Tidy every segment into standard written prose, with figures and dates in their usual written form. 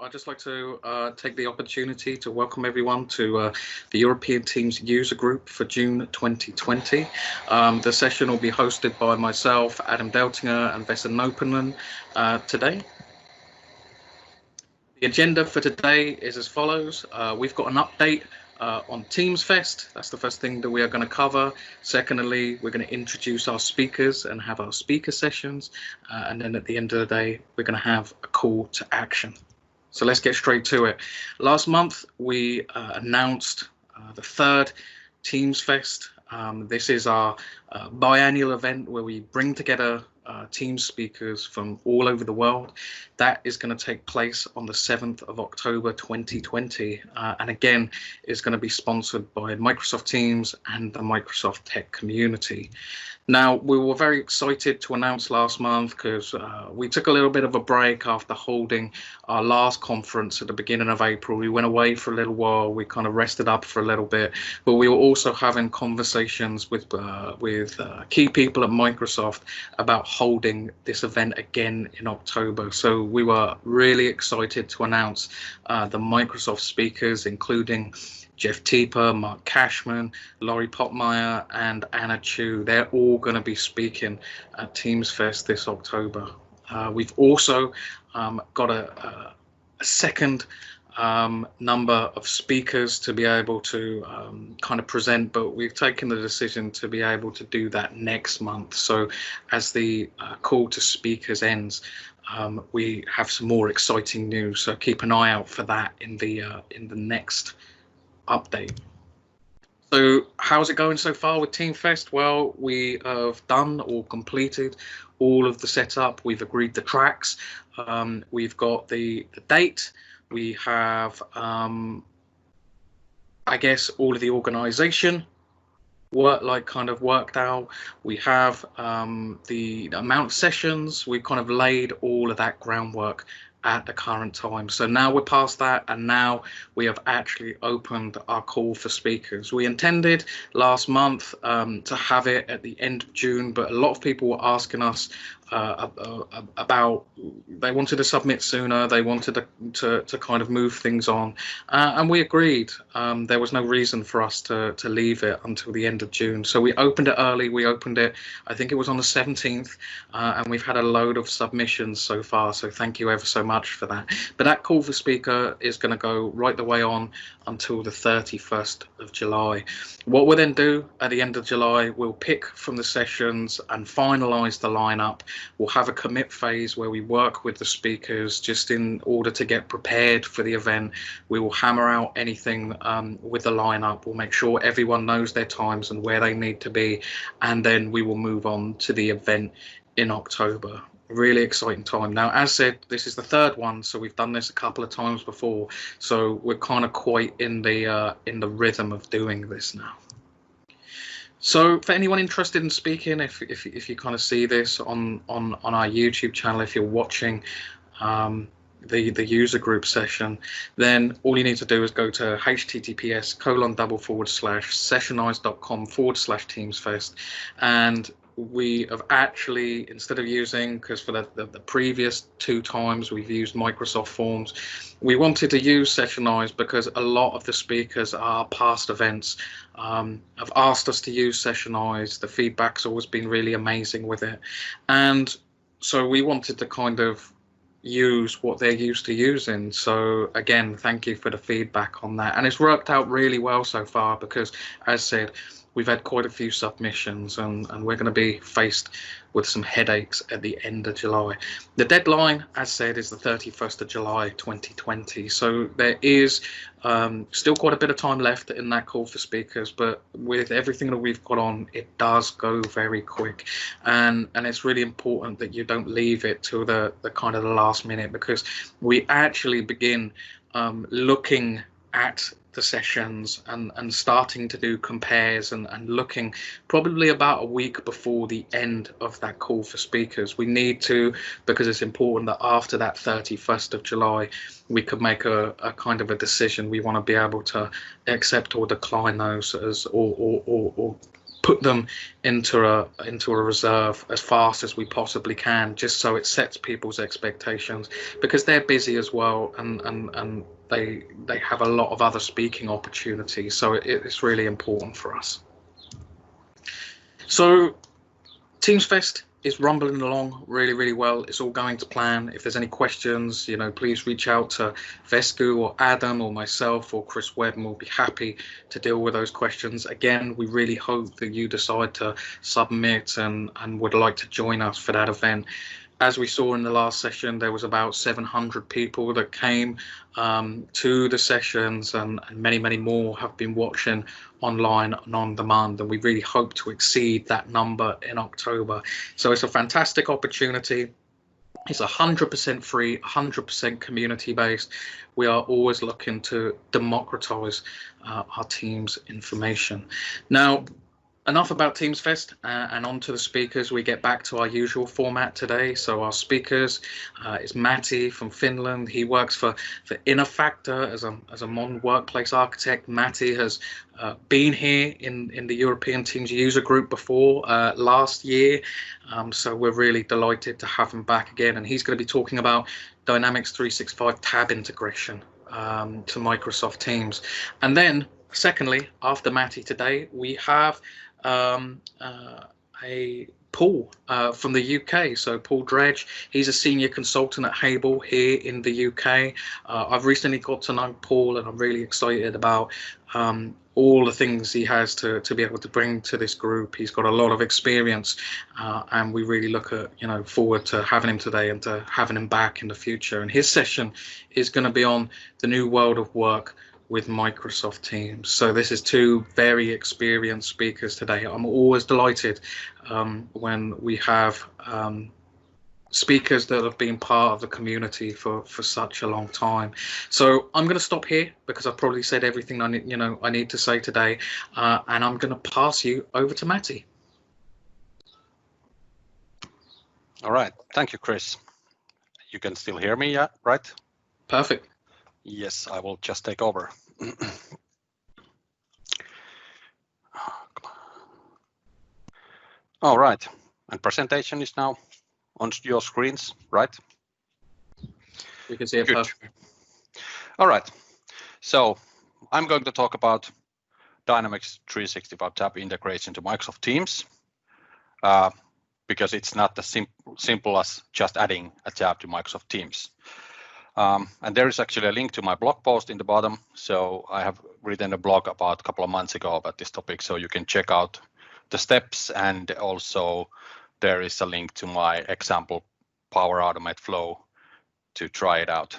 I'd just like to take the opportunity to welcome everyone to the European Teams User Group for June 2020. The session will be hosted by myself, Adam Deltinger, and Vesa Nopenen today. The agenda for today is as follows. We've got an update on TeamsFest. That's the first thing that we are going to cover. Secondly, we're going to introduce our speakers and have our speaker sessions. And then at the end of the day, we're going to have a call to action. So let's get straight to it. Last month, we announced the third TeamsFest. This is our biannual event where we bring together Teams speakers from all over the world. That is going to take place on the 7th of October 2020, and again is going to be sponsored by Microsoft Teams and the Microsoft Tech community. Now, we were very excited to announce last month because we took a little bit of a break after holding our last conference at the beginning of April. We went away for a little while, we kind of rested up for a little bit, but we were also having conversations with key people at Microsoft about holding this event again in October. So we were really excited to announce the Microsoft speakers, including Jeff Tieper, Mark Cashman, Laurie Pottmeyer, and Anna Chu. They're all going to be speaking at TeamsFest this October. We've also got a second number of speakers to be able to kind of present, but we've taken the decision to be able to do that next month. So as the call to speakers ends, we have some more exciting news. So keep an eye out for that in the next update. So how's it going so far with TeamsFest? Well, we have done or completed all of the setup. We've agreed the tracks. We've got the date. We have, I guess, all of the organization worked out. We have the amount of sessions. We've kind of laid all of that groundwork at the current time. So now we're past that, and now we have actually opened our call for speakers. We intended last month to have it at the end of June, but a lot of people were asking us about, they wanted to submit sooner, they wanted to kind of move things on, and we agreed. There was no reason for us to leave it until the end of June. So we opened it early. We opened it, I think it was on the 17th, and we've had a load of submissions so far, so thank you ever so much for that. But that call for speaker is going to go right the way on until the 31st of July. What we'll then do at the end of July, we'll pick from the sessions and finalize the lineup. We'll have a commit phase where we work with the speakers just in order to get prepared for the event. We will hammer out anything with the lineup. We'll make sure everyone knows their times and where they need to be, and then we will move on to the event in October. Really exciting time. Now, as said, this is the third one, so we've done this a couple of times before, so we're kind of quite in the rhythm of doing this now. So for anyone interested in speaking, if you kind of see this on our YouTube channel, if you're watching the user group session, then all you need to do is go to https://sessionize.com/teamsfest, and we have actually, instead of using, because for the previous two times we've used Microsoft Forms, we wanted to use Sessionize because a lot of the speakers at our past events have asked us to use Sessionize. The feedback's always been really amazing with it, and so we wanted to kind of use what they're used to using. So again, thank you for the feedback on that, and it's worked out really well so far because, as said, we've had quite a few submissions, and we're going to be faced with some headaches at the end of July. The deadline, as said, is the 31st of July 2020. So there is still quite a bit of time left in that call for speakers, but with everything that we've got on, it does go very quick. And it's really important that you don't leave it till the kind of the last minute, because we actually begin looking at the sessions and starting to do compares and looking probably about a week before the end of that call for speakers. We need to, because it's important that after that 31st of July we could make a kind of a decision. We want to be able to accept or decline those as or put them into a reserve as fast as we possibly can, just so it sets people's expectations, because they're busy as well, and they have a lot of other speaking opportunities. So it's really important for us. So TeamsFest is rumbling along really well. It's all going to plan. If there's any questions, please reach out to Vesku or Adam or myself or Chris Webb, and we'll be happy to deal with those questions. Again, we really hope that you decide to submit and would like to join us for that event. As we saw in the last session, there was about 700 people that came to the sessions, and many more have been watching online and on demand, and we really hope to exceed that number in October. So it's a fantastic opportunity. It's 100% free, 100% community based. We are always looking to democratize our team's information. Now, enough about TeamsFest, and on to the speakers. We get back to our usual format today. So our speakers is Matti from Finland. He works for Innofactor as a modern workplace architect. Matti has been here in the European Teams user group before last year. So we're really delighted to have him back again. And he's going to be talking about Dynamics 365 tab integration to Microsoft Teams. And then secondly, after Matti today, we have a Paul from the UK. So Paul Dredge, he's a senior consultant at Hable here in the UK. I've recently got to know Paul, and I'm really excited about all the things he has to be able to bring to this group. He's got a lot of experience, and we really look forward to having him today and to having him back in the future. And his session is going to be on the new world of work with Microsoft Teams. So this is two very experienced speakers today. I'm always delighted when we have speakers that have been part of the community for such a long time. So I'm going to stop here because I've probably said everything I need to say today, and I'm going to pass you over to Matti. All right, thank you, Chris. You can still hear me, yeah, right? Perfect. Yes, I will just take over. All right, and presentation is now on your screens, right? We can see it perfectly. All right, so I'm going to talk about Dynamics 365 tab integration to Microsoft Teams, because it's not as simple as just adding a tab to Microsoft Teams. And there is actually a link to my blog post in the bottom. So I have written a blog about a couple of months ago about this topic, so you can check out the steps, and also there is a link to my example Power Automate flow to try it out.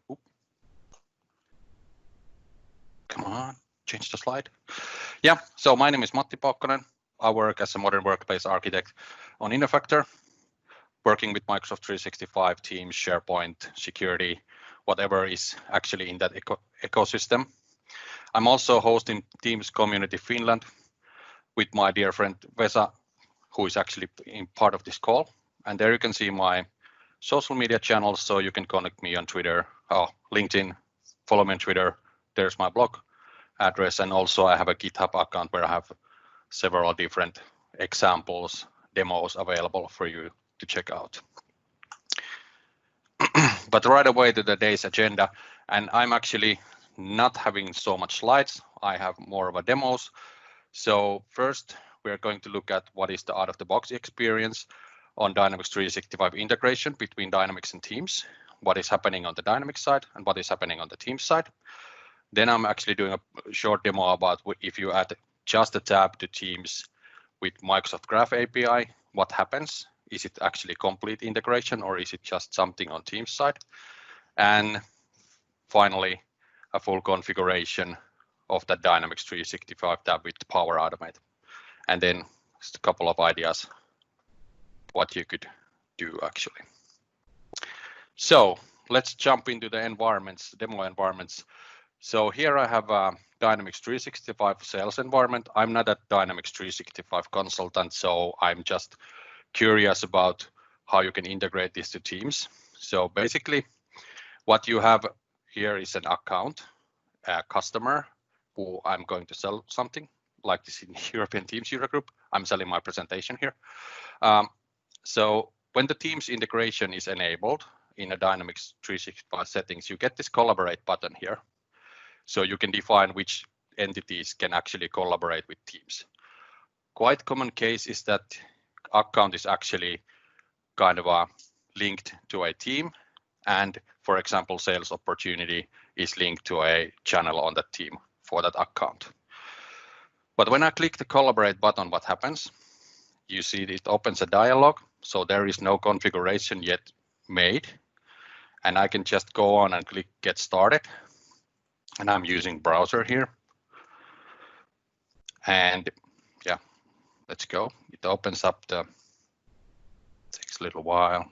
Oop. Come on, change the slide. Yeah, so my name is Matti Paukkonen. I work as a modern workplace architect on Innofactor, working with Microsoft 365, Teams, SharePoint, security, whatever is actually in that ecosystem. I'm also hosting Teams Community Finland with my dear friend Vesa, who is actually in part of this call. And there you can see my social media channels, so you can connect me on Twitter, LinkedIn, follow me on Twitter. There's my blog address, and also I have a GitHub account where I have several different examples, demos available for you to check out. But right away to the day's agenda, and I'm actually not having so much slides. I have more of a demos. So first, we're going to look at what is the out-of-the-box experience on Dynamics 365 integration between Dynamics and Teams, what is happening on the Dynamics side and what is happening on the Teams side. Then I'm actually doing a short demo about if you add just a tab to Teams with Microsoft Graph API, what happens? Is it actually complete integration, or is it just something on Teams side? And finally, a full configuration of that Dynamics 365 tab with Power Automate. And then just a couple of ideas what you could do actually. So let's jump into the environments, demo environments. So here I have a Dynamics 365 sales environment. I'm not a Dynamics 365 consultant, so I'm just curious about how you can integrate this to Teams. So basically, what you have here is an account, a customer who I'm going to sell something, like this in European Teams user group. I'm selling my presentation here. So when the Teams integration is enabled in a Dynamics 365 settings, you get this collaborate button here. So you can define which entities can actually collaborate with Teams. Quite common case is that account is actually kind of linked to a team, and for example, sales opportunity is linked to a channel on that team for that account. But when I click the collaborate button, what happens? You see it opens a dialog, so there is no configuration yet made, and I can just go on and click get started, and I'm using browser here, and yeah, let's go. It opens up takes a little while.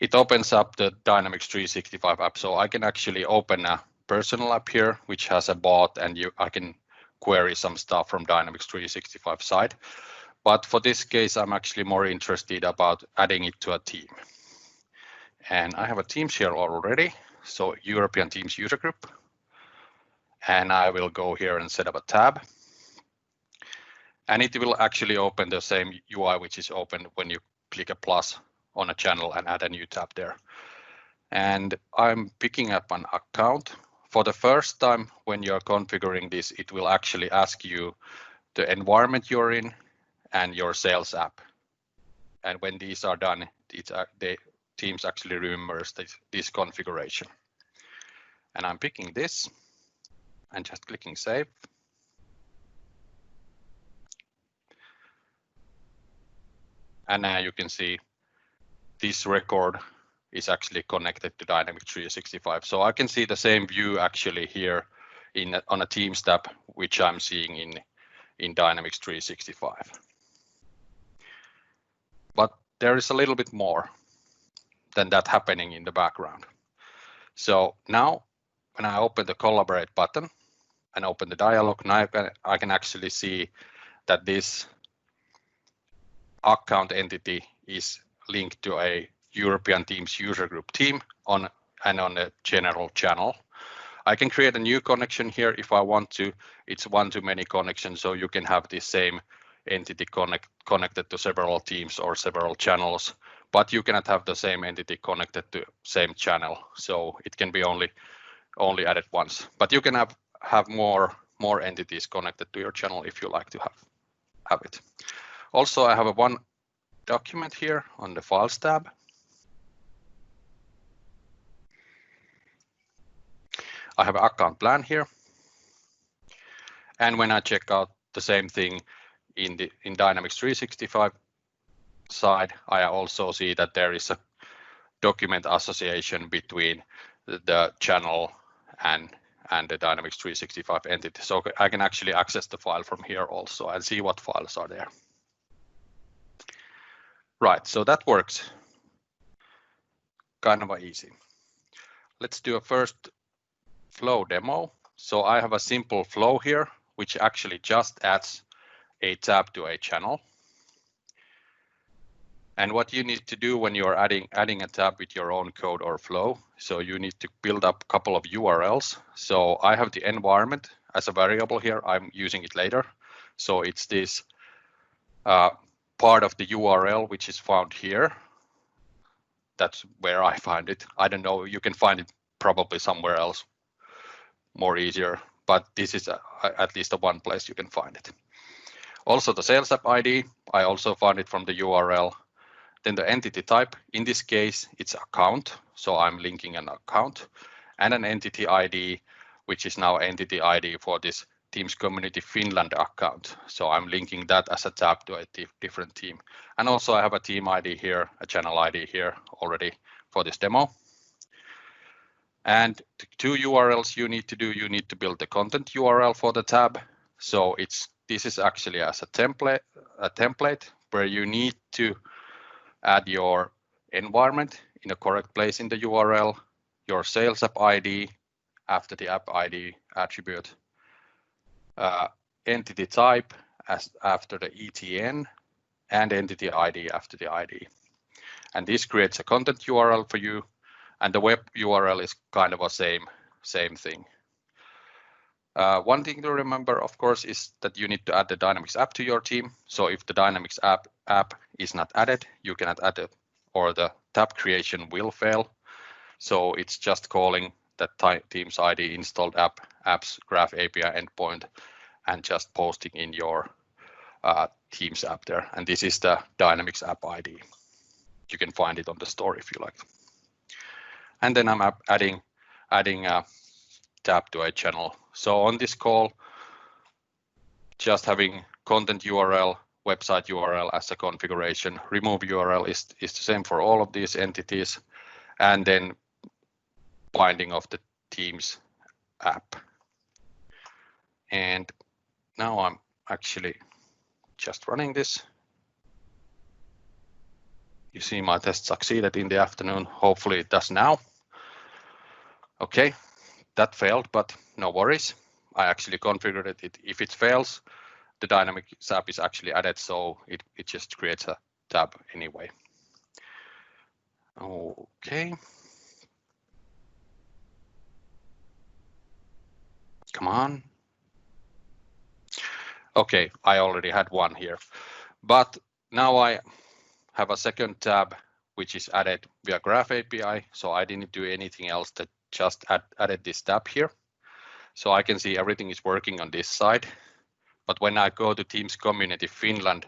It opens up the Dynamics 365 app, so I can actually open a personal app here, which has a bot, and I can query some stuff from Dynamics 365 side. But for this case, I'm actually more interested about adding it to a team. And I have a Teams here already, so European Teams user group. And I will go here and set up a tab. And it will actually open the same UI, which is open when you click a plus on a channel and add a new tab there. And I'm picking up an account. For the first time when you're configuring this, it will actually ask you the environment you're in and your sales app. And when these are done, the Teams actually remembers this configuration. And I'm picking this and just clicking save. And now you can see this record is actually connected to Dynamics 365. So I can see the same view actually here on a Teams tab, which I'm seeing in Dynamics 365. But there is a little bit more than that happening in the background. So now when I open the collaborate button and open the dialog, now I can actually see that this account entity is linked to a European Teams user group team on a general channel. I can create a new connection here if I want to. It's one-to-many connection, so you can have the same entity connected to several teams or several channels, but you cannot have the same entity connected to same channel. So it can be only added once, but you can have more entities connected to your channel if you like to have it. Also, I have one document here on the Files tab. I have an account plan here. And when I check out the same thing in Dynamics 365 side, I also see that there is a document association between the channel and the Dynamics 365 entity. So I can actually access the file from here also and see what files are there. Right, so that works kind of easy. Let's do a first flow demo. So I have a simple flow here, which actually just adds a tab to a channel. And what you need to do when you're adding a tab with your own code or flow, so you need to build up a couple of URLs. So I have the environment as a variable here. I'm using it later. So it's this part of the URL which is found here. That's where I find it. I don't know, you can find it probably somewhere else more easier, but this is at least the one place you can find it. Also the sales app ID, I also found it from the URL. Then the entity type, in this case, it's account. So I'm linking an account and an entity ID, which is now entity ID for this Teams Community Finland account. So I'm linking that as a tab to a different team. And also I have a team ID here, a channel ID here already for this demo. And the two URLs you need to build the content URL for the tab. So this is actually as a template where you need to add your environment in a correct place in the URL, your sales app ID after the app ID attribute, entity type after the ETN, and entity ID after the ID. And this creates a content URL for you, and the web URL is kind of a same thing. One thing to remember, of course, is that you need to add the Dynamics app to your team. So if the Dynamics app is not added, you cannot add it, or the tab creation will fail. So it's just calling that Teams ID installed apps graph API endpoint and just posting in your Teams app there. And this is the Dynamics app ID. You can find it on the store if you like. And then I'm adding a tab to a channel. So on this call, just having content URL, website URL as a configuration. Remove URL is the same for all of these entities. And then binding of the Teams app. And now I'm actually just running this. You see my test succeeded in the afternoon. Hopefully it does now. Okay, that failed, but no worries. I actually configured it. If it fails, the Dynamics app is actually added, so it just creates a tab anyway. Okay. Come on. Okay, I already had one here, but now I have a second tab which is added via Graph API, so I didn't do anything else, that just added this tab here. So I can see everything is working on this side. But when I go to Teams Community Finland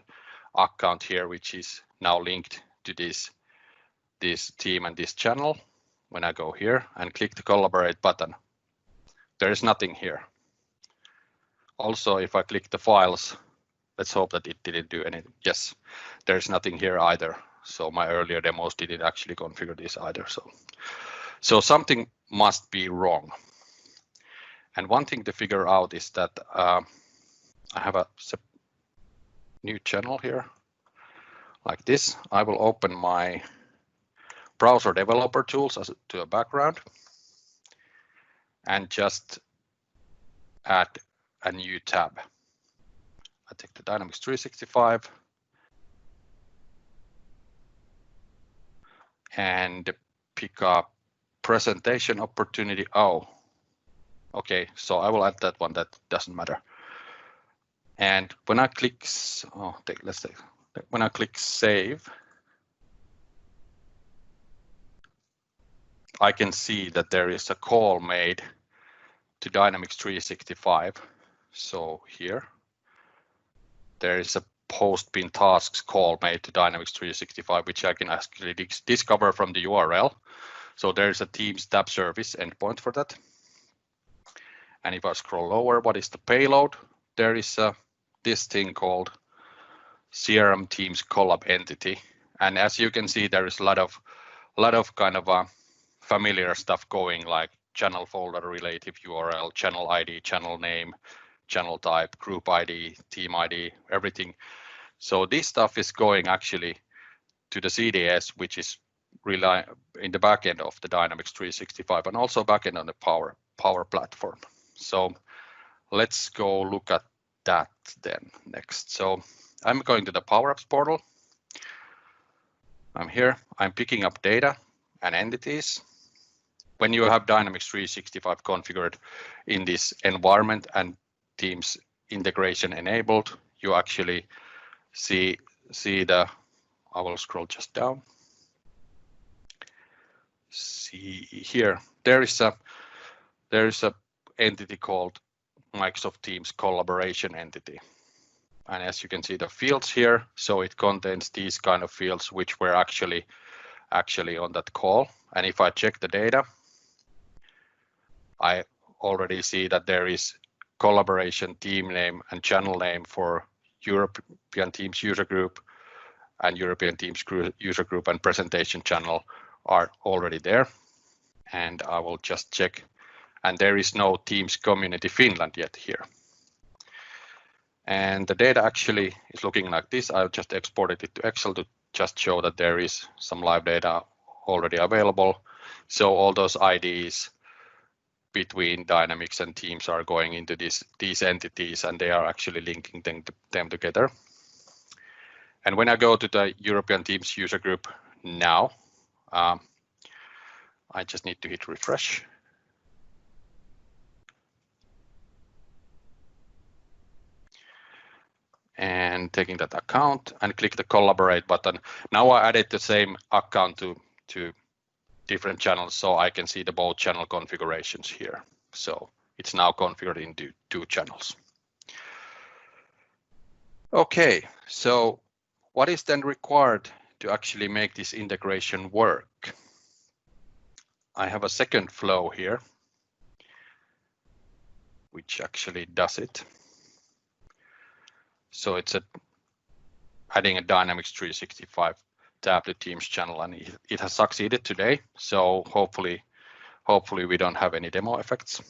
account here, which is now linked to this team and this channel, when I go here and click the collaborate button, there is nothing here. Also, if I click the files, let's hope that it didn't do anything. Yes, there's nothing here either. So my earlier demos didn't actually configure this either. So something must be wrong. And one thing to figure out is that I have a new channel here like this. I will open my browser developer tools to a background and just add a new tab. I take the Dynamics 365 and pick up presentation opportunity. Oh, okay, so I will add that one. That doesn't matter. And when I click, when I click save, I can see that there is a call made to Dynamics 365. So here, there is a post bin tasks call made to Dynamics 365, which I can actually discover from the URL. So there is a Teams tab service endpoint for that. And if I scroll lower, what is the payload? There is this thing called CRM Teams collab entity. And as you can see, there is a lot of kind of familiar stuff going, like channel folder relative URL, channel ID, channel name, channel type, group ID, team ID, everything. So this stuff is going actually to the CDS, which is really in the backend of the Dynamics 365 and also backend on the Power Platform. So let's go look at that then next. So I'm going to the Power Apps portal. I'm here. I'm picking up data and entities. When you have Dynamics 365 configured in this environment and Teams integration enabled, you actually see the, I will scroll just down. See here, there is a entity called Microsoft Teams collaboration entity. And as you can see the fields here, so it contains these kind of fields which were actually on that call. And if I check the data, I already see that there is collaboration team name and channel name for European Teams user group and European Teams user group and presentation channel are already there. And I will just check, and there is no Teams Community Finland yet here. And the data actually is looking like this. I've just exported it to Excel to just show that there is some live data already available. So all those IDs between Dynamics and Teams are going into these entities, and they are actually linking them together. And when I go to the European Teams user group now, I just need to hit refresh. and taking that account and click the collaborate button. Now I added the same account to different channels, so I can see the both channel configurations here. So it's now configured into 2 channels. Okay, so what is then required to actually make this integration work? I have a second flow here, which actually does it. So it's adding a Dynamics 365 tab to Teams channel, and it has succeeded today. So hopefully we don't have any demo effects.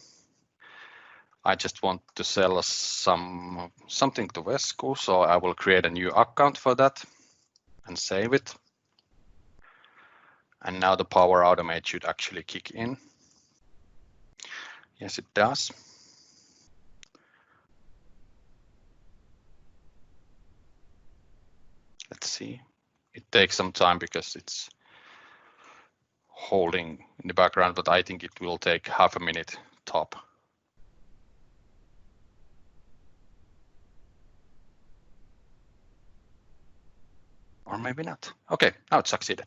I just want to sell us something to Vesku, so I will create a new account for that and save it. And now the Power Automate should actually kick in. Yes, it does. Let's see. It takes some time because it's holding in the background, but I think it will take half a minute top. Or maybe not. Okay, now it succeeded.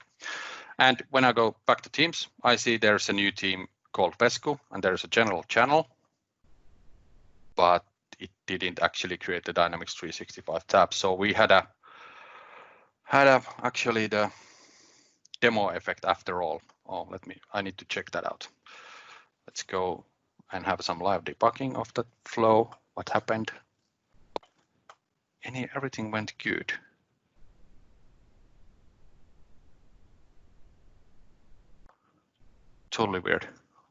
And when I go back to Teams, I see there's a new team called Vesku, and there's a general channel, but it didn't actually create the Dynamics 365 tab. So we had actually the demo effect after all. Oh, I need to check that out. Let's go and have some live debugging of that flow. What happened? Everything went good. Totally weird.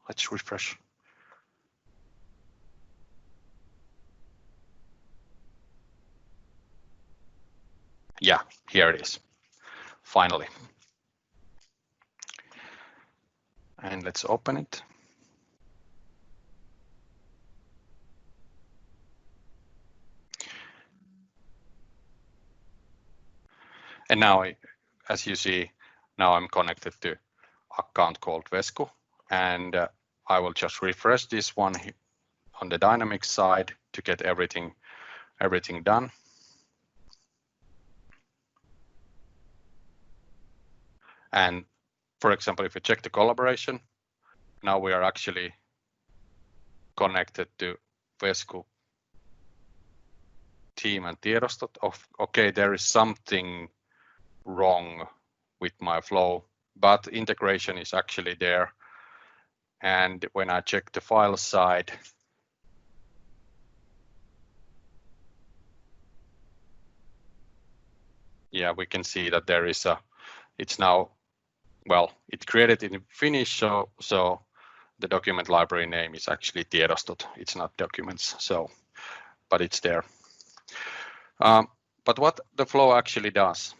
Let's refresh. Yeah, here it is. Finally. And let's open it. And now, as you see, now I'm connected to account called Vesku, and I will just refresh this one on the Dynamics side to get everything done. And for example, if you check the collaboration, now we are actually connected to Vesku team and tiedostot. Okay, there is something wrong with my flow, but integration is actually there. And when I check the file side, yeah, we can see that there is it's now, well, it created in Finnish, so the document library name is actually tiedostot. It's not documents, so, but it's there. But what the flow actually does,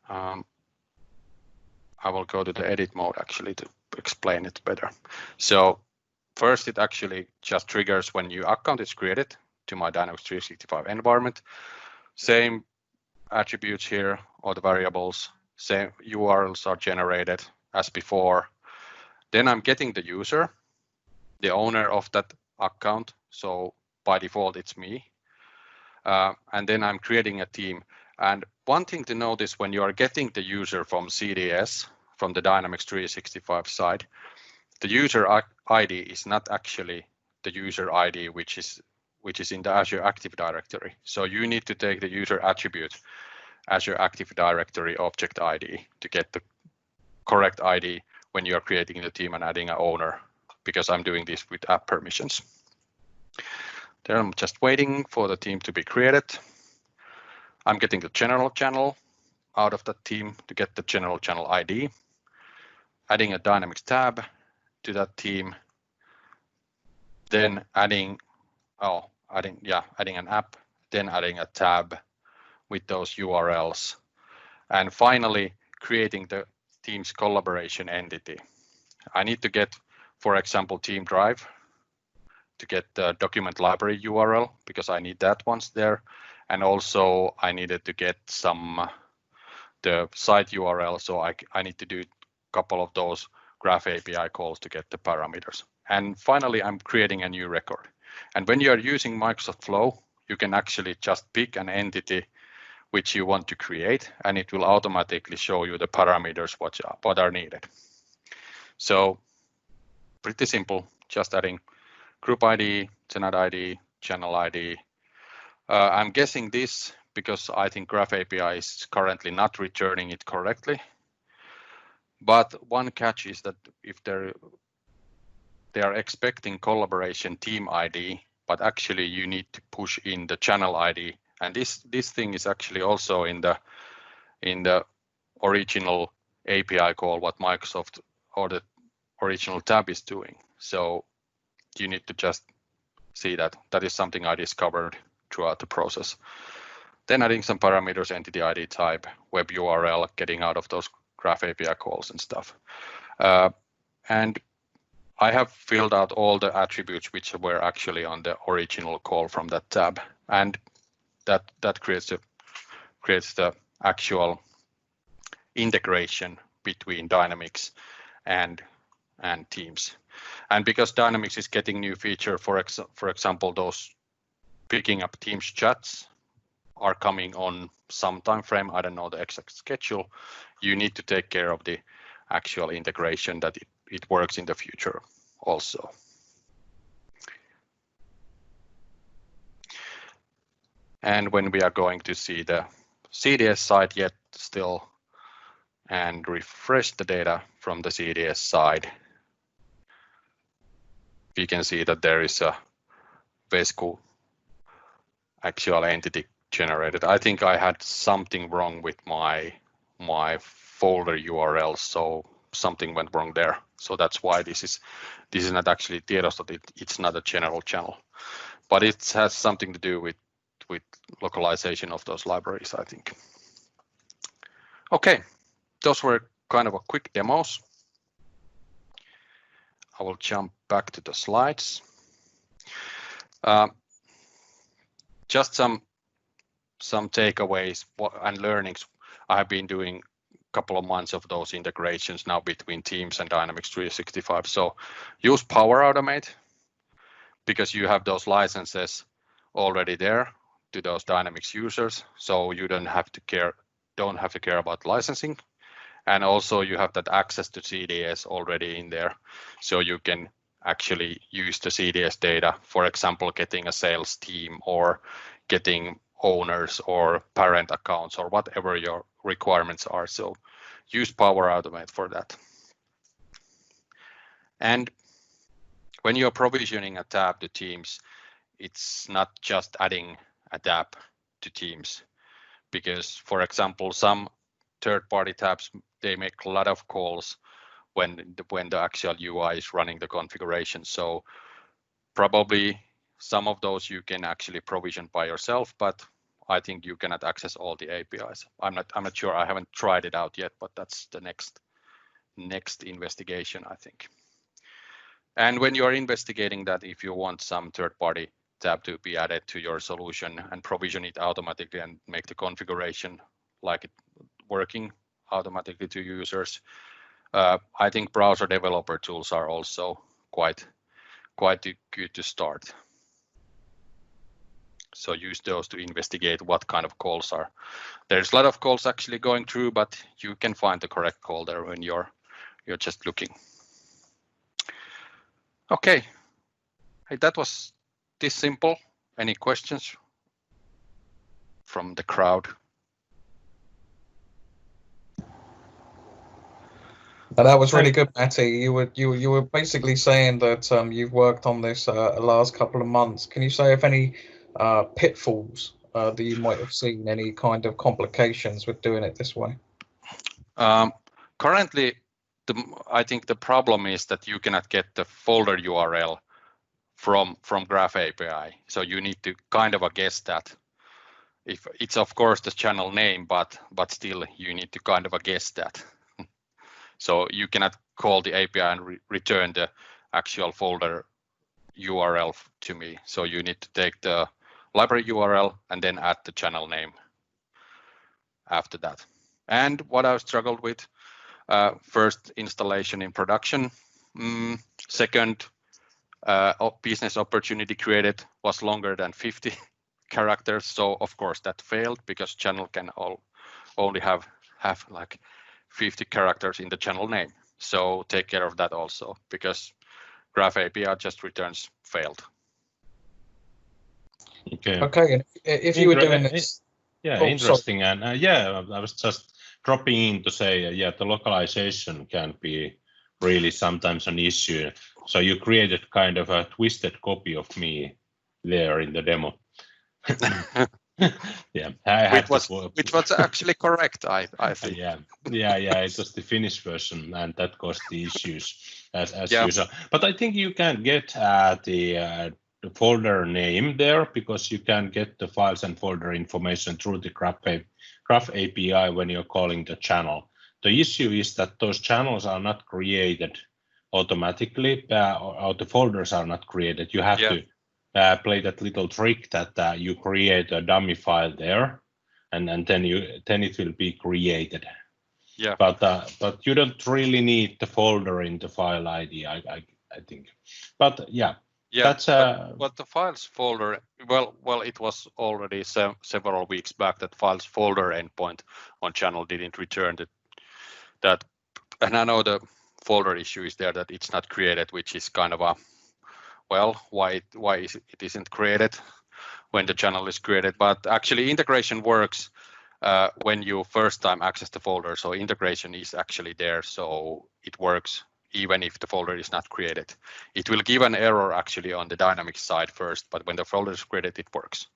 I will go to the edit mode actually to explain it better. So first, it actually just triggers when new account is created to my Dynamics 365 environment. Same attributes here, all the variables, same URLs are generated as before. Then I'm getting the user, the owner of that account. So by default, it's me. And then I'm creating a team. And one thing to notice when you are getting the user from CDS, from the Dynamics 365 side, the user ID is not actually the user ID, which is in the Azure Active Directory. So you need to take the user attribute Azure Active Directory object ID to get the correct ID when you are creating the team and adding an owner, because I'm doing this with app permissions. Then I'm just waiting for the team to be created. I'm getting the general channel out of that team to get the general channel ID, adding a Dynamics tab to that team, then adding an app, then adding a tab with those URLs, and finally creating the Teams collaboration entity. I need to get, for example, Team Drive to get the document library URL because I need that once there, and also I needed to get the site URL, so I need to do a couple of those Graph API calls to get the parameters. And finally, I'm creating a new record. And when you are using Microsoft Flow, you can actually just pick an entity which you want to create, and it will automatically show you the parameters what are needed. So pretty simple, just adding group ID, tenant ID, channel ID. I'm guessing this because I think Graph API is currently not returning it correctly. But one catch is that if they are expecting collaboration team ID, but actually you need to push in the channel ID, and this thing is actually also in the original API call what Microsoft or the original tab is doing. So you need to just see that. That is something I discovered throughout the process. Then adding some parameters, entity ID type, web URL, getting out of those Graph API calls and stuff. And I have filled out all the attributes which were actually on the original call from that tab, and that creates the actual integration between Dynamics and Teams. And because Dynamics is getting new feature, for example, those picking up Teams chats are coming on some time frame. I don't know the exact schedule. You need to take care of the actual integration that it works in the future also. And when we are going to see the CDS side yet still and refresh the data from the CDS side, we can see that there is a Vesku actual entity generated. I think I had something wrong with my folder URL, so something went wrong there. So that's why this is not actually Tiedostot. It's not a general channel, but it has something to do with localization of those libraries, I think. Okay, those were kind of a quick demos. I will jump back to the slides. Just some takeaways and learnings. I have been doing a couple of months of those integrations now between Teams and Dynamics 365. So use Power Automate because you have those licenses already there to those Dynamics users, so you don't have to care about licensing. And also you have that access to CDS already in there, so you can actually use the CDS data, for example, getting a sales team or getting owners or parent accounts or whatever your requirements are. So use Power Automate for that. And when you're provisioning a tab to Teams, it's not just adding a tab to Teams, because, for example, some third-party tabs, they make a lot of calls when the actual UI is running the configuration. So probably some of those you can actually provision by yourself, but I think you cannot access all the APIs. I'm not sure. I haven't tried it out yet, but that's the next investigation, I think. And when you are investigating that, if you want some third-party tab to be added to your solution and provision it automatically and make the configuration like it working automatically to users, I think browser developer tools are also quite good to start. So use those to investigate what kind of calls are. There's a lot of calls actually going through, but you can find the correct call there when you're just looking. Okay, hey, that was this simple. Any questions from the crowd? That was really good, Matti. You were basically saying that you've worked on this last couple of months. Can you say if any pitfalls that you might have seen, any kind of complications with doing it this way? Currently, I think the problem is that you cannot get the folder URL from Graph API. So you need to kind of guess that. If it's of course the channel name, but still you need to kind of guess that. So you cannot call the API and return the actual folder URL to me. So you need to take the library URL and then add the channel name after that. And what I've struggled with, first installation in production. Second, business opportunity created was longer than 50 characters. So of course that failed because channel can only have like 50 characters in the channel name. So take care of that also, because Graph API just returns failed. Okay. Okay, and if you were doing this, yeah, interesting. And I was just dropping in to say, the localization can be really sometimes an issue. So you created kind of a twisted copy of me there in the demo. Yeah, which was actually correct, I think. Yeah, it was the Finnish version, and that caused the issues as usual. But I think you can get the folder name there, because you can get the files and folder information through the Graph API when you're calling the channel. The issue is that those channels are not created automatically, or the folders are not created. You have to play that little trick that you create a dummy file there, and then it will be created. Yeah. But you don't really need the folder in the file ID, I think. But yeah. That's but the files folder, well, it was already several weeks back that files folder endpoint on channel didn't return that, and I know the folder issue is there, that it's not created, which is kind of a, well, why it isn't created when the channel is created. But actually integration works when you first time access the folder, so integration is actually there, so it works even if the folder is not created. It will give an error actually on the Dynamics side first, but when the folder is created, it works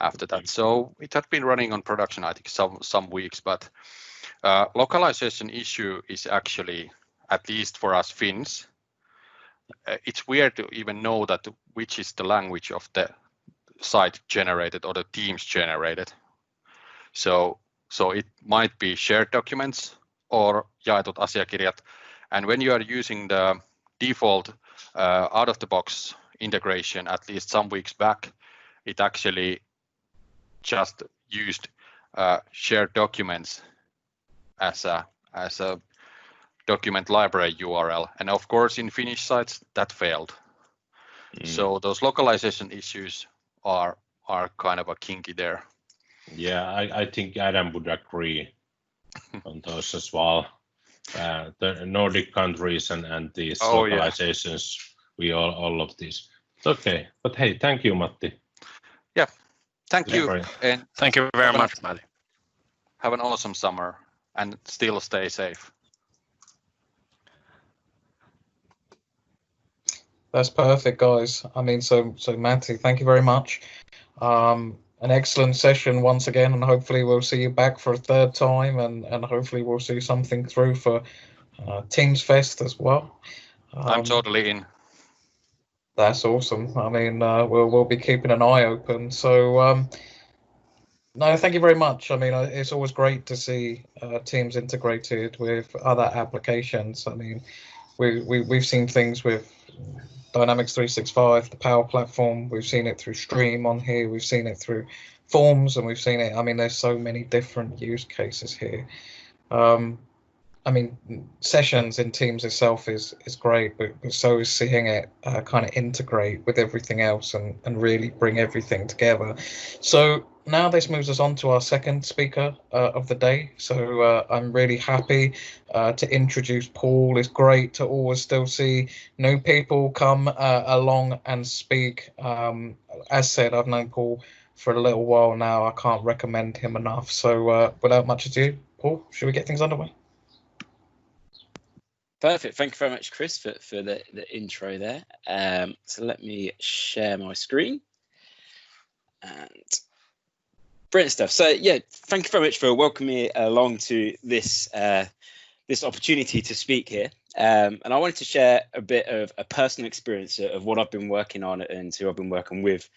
after that. So it had been running on production, I think, some weeks, but localization issue is actually, at least for us Finns, it's weird to even know that which is the language of the site generated or the Teams generated. So it might be shared documents or jaetut asiakirjat. And when you are using the default out-of-the-box integration, at least some weeks back, it actually just used shared documents as a document library URL. And of course, in Finnish sites, that failed. So those localization issues are kind of a kinky there. Yeah, I think Adam would agree on those as well. The Nordic countries and these localizations, we all of these. It's okay, but hey, thank you, Matti. Yeah, thank you, and thank you very much, Matti. Have an awesome summer and still stay safe. That's perfect, guys. I mean, so Matti, thank you very much. An excellent session once again, and hopefully we'll see you back for a third time, and hopefully we'll see something through for TeamsFest as well. I'm totally in. That's awesome. I mean, we'll be keeping an eye open. So no, thank you very much. I mean, it's always great to see Teams integrated with other applications. I mean, we've seen things with Dynamics 365, the Power Platform. We've seen it through Stream on here. We've seen it through Forms, and we've seen it. I mean, there's so many different use cases here. I mean, sessions in Teams itself is great, but so is seeing it kind of integrate with everything else and really bring everything together. So now this moves us on to our second speaker of the day. So I'm really happy to introduce Paul. It's great to always still see new people come along and speak. As said, I've known Paul for a little while now. I can't recommend him enough. So without much ado, Paul, should we get things underway? Perfect. Thank you very much, Chris, for the intro there. So let me share my screen. And brilliant stuff. So yeah, thank you very much for welcoming me along to this this opportunity to speak here. And I wanted to share a bit of a personal experience of what I've been working on and who I've been working with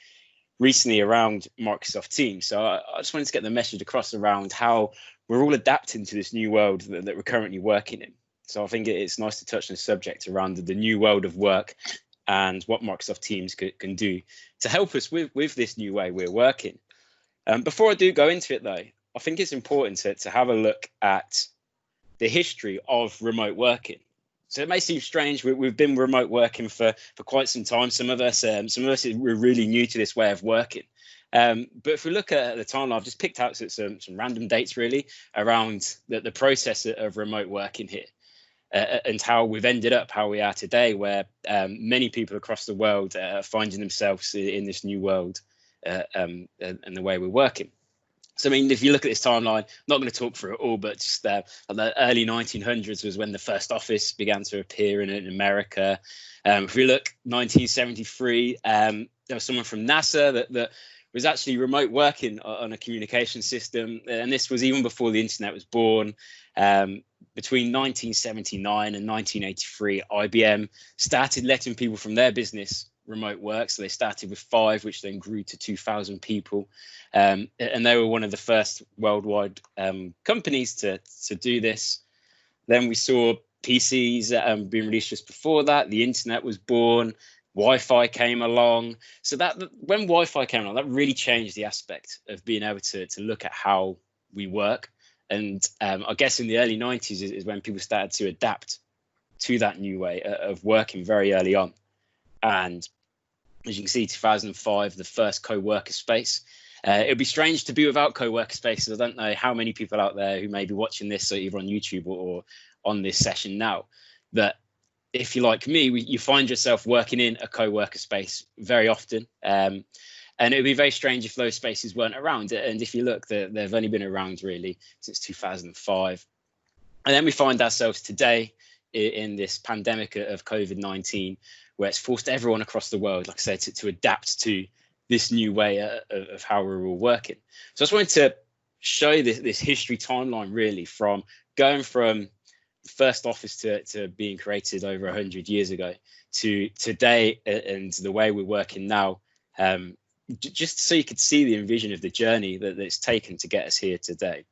recently around Microsoft Teams. So I just wanted to get the message across around how we're all adapting to this new world that we're currently working in. So I think it's nice to touch on the subject around the new world of work and what Microsoft Teams can do to help us with this new way we're working. Before I do go into it, though, I think it's important to have a look at the history of remote working. So it may seem strange. We've been remote working for quite some time. Some of us we're really new to this way of working. But if we look at the timeline, I've just picked out some random dates really around the process of remote working here. And how we've ended up how we are today, where many people across the world are finding themselves in this new world and the way we're working. So, I mean, if you look at this timeline, I'm not going to talk through it all, but just the early 1900s was when the first office began to appear in America. If we look 1973, there was someone from NASA that was actually remote working on a communication system. And this was even before the internet was born. Between 1979 and 1983, IBM started letting people from their business remote work. So they started with 5, which then grew to 2,000 people. And they were one of the first worldwide companies to do this. Then we saw PCs being released just before that. The internet was born. Wi-Fi came along. So that when Wi-Fi came along, that really changed the aspect of being able to look at how we work. And I guess in the early 90s is when people started to adapt to that new way of working very early on. And as you can see, 2005, the first co-worker space. It would be strange to be without co-worker spaces. I don't know how many people out there who may be watching this either on YouTube or on this session now, that if you're like me, you find yourself working in a co-worker space very often. And it would be very strange if those spaces weren't around. And if you look, they've only been around really since 2005. And then we find ourselves today in this pandemic of COVID-19, where it's forced everyone across the world, like I said, to adapt to this new way of how we're all working. So I just wanted to show you this history timeline really, from going from the first office to being created over 100 years ago to today and the way we're working now. Just so you could see the vision of the journey that it's taken to get us here today.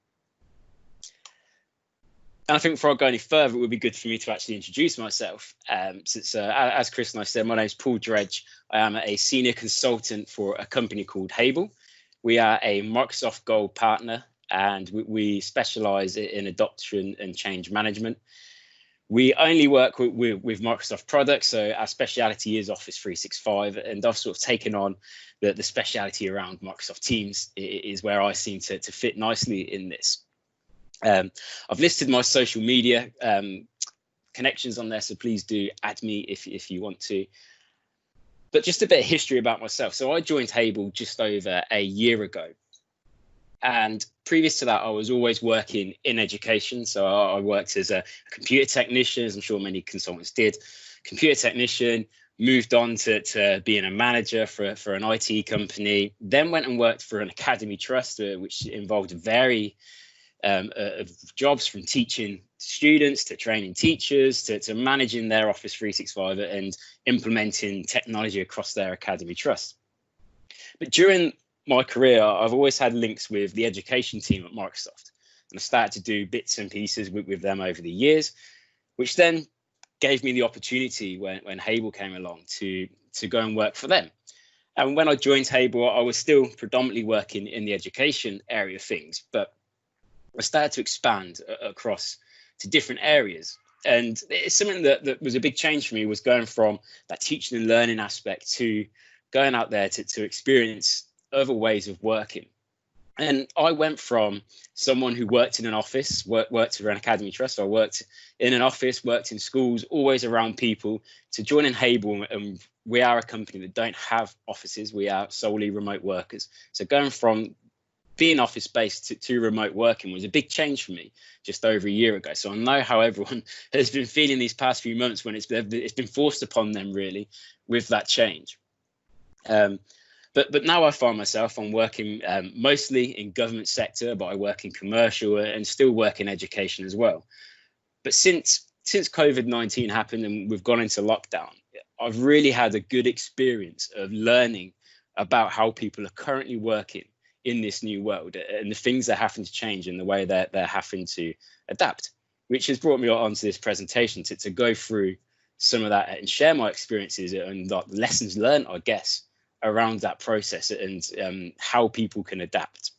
And I think before I go any further, it would be good for me to actually introduce myself. Since, as Chris and I said, my name is Paul Dredge. I am a senior consultant for a company called Hable. We are a Microsoft Gold partner, and we specialize in adoption and change management. We only work with Microsoft products, so our speciality is Office 365, and I've sort of taken on the speciality around Microsoft Teams is where I seem to fit nicely in this. I've listed my social media connections on there, so please do add me if you want to. But just a bit of history about myself. So I joined Hable just over a year ago. And previous to that, I was always working in education. So I worked as a computer technician, as I'm sure many consultants did. Computer technician, moved on to being a manager for an IT company, then went and worked for an academy trust, which involved of jobs from teaching students to training teachers to managing their Office 365 and implementing technology across their academy trust. But during my career, I've always had links with the education team at Microsoft, and I started to do bits and pieces with them over the years, which then gave me the opportunity when Hable came along to go and work for them. And when I joined Hable, I was still predominantly working in the education area of things, but I started to expand across to different areas. And it's something that was a big change for me, was going from that teaching and learning aspect to going out there to experience other ways of working. And I went from someone who worked in an office, worked for an academy trust. So I worked in an office, worked in schools, always around people, to joining Hable. And we are a company that don't have offices. We are solely remote workers. So going from being office-based to remote working was a big change for me just over a year ago. So I know how everyone has been feeling these past few months when it's been forced upon them really with that change. But now I find myself, I'm working mostly in government sector, but I work in commercial and still work in education as well. But since COVID-19 happened and we've gone into lockdown, I've really had a good experience of learning about how people are currently working in this new world and the things they're having to change and the way that they're having to adapt, which has brought me onto this presentation to go through some of that and share my experiences and the lessons learned, I guess, around that process and how people can adapt.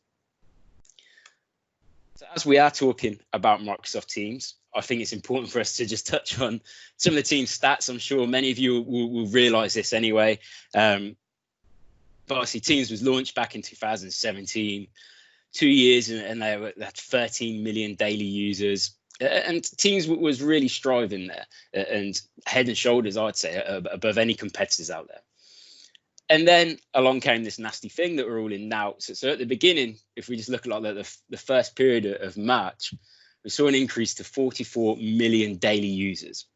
So as we are talking about Microsoft Teams, I think it's important for us to just touch on some of the team stats. I'm sure many of you will realize this anyway. But obviously Teams was launched back in 2017, 2 years, and they had 13 million daily users. And Teams was really striving there and head and shoulders, I'd say, above any competitors out there. And then along came this nasty thing that we're all in now. So at the beginning, if we just look at like the first period of March, we saw an increase to 44 million daily users.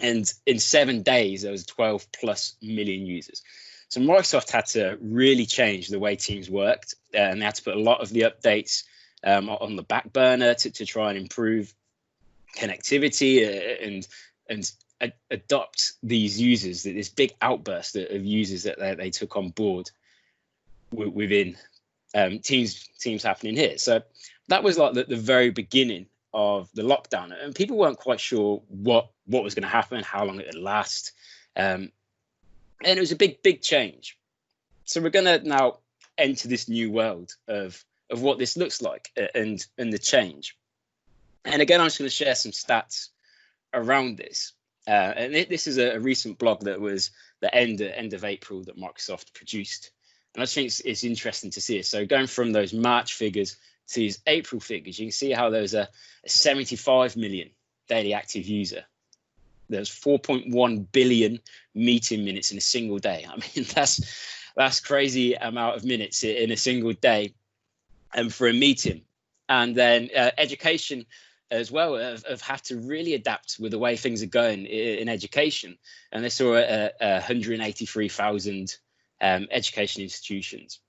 And in 7 days, there was 12 plus million users. So Microsoft had to really change the way Teams worked, and they had to put a lot of the updates on the back burner to try and improve connectivity and adopt these users, this big outburst of users that they took on board within Teams happening here. So that was like the very beginning of the lockdown, and people weren't quite sure what was going to happen, how long it would last. And it was a big change. So we're going to now enter this new world of what this looks like and the change. And again, I'm just going to share some stats around this. And this is a recent blog that was the end of April that Microsoft produced. And I just think it's interesting to see it. So going from those March figures to these April figures, you can see how there's a 75 million daily active user. There's 4.1 billion meeting minutes in a single day. I mean, that's crazy amount of minutes in a single day for a meeting. And then education as well have had to really adapt with the way things are going in education. And they saw 183,000 education institutions.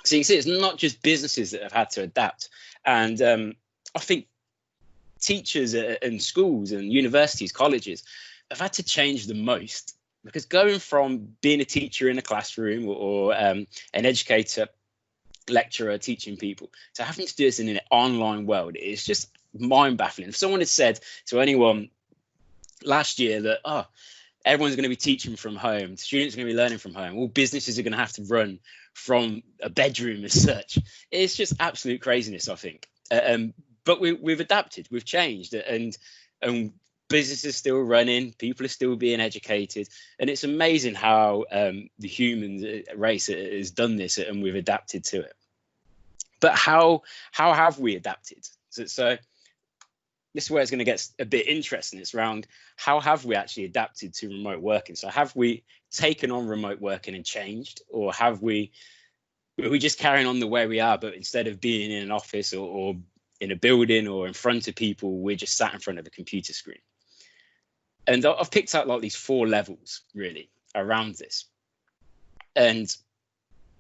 So you can see it's not just businesses that have had to adapt. And I think teachers and schools and universities, colleges have had to change the most, because going from being a teacher in a classroom or an educator, lecturer teaching people, to having to do this in an online world is just mind-baffling. If someone had said to anyone last year that everyone's going to be teaching from home, students are going to be learning from home, all businesses are going to have to run from a bedroom as such, it's just absolute craziness, I think. But we've adapted, we've changed, and business is still running, people are still being educated, and it's amazing how the human race has done this, and we've adapted to it. But how have we adapted? So this is where it's going to get a bit interesting. It's around how have we actually adapted to remote working? So have we taken on remote working and changed, or are we just carrying on the way we are, but instead of being in an office or in a building or in front of people, we're just sat in front of a computer screen? And I've picked out like these 4 levels really around this. And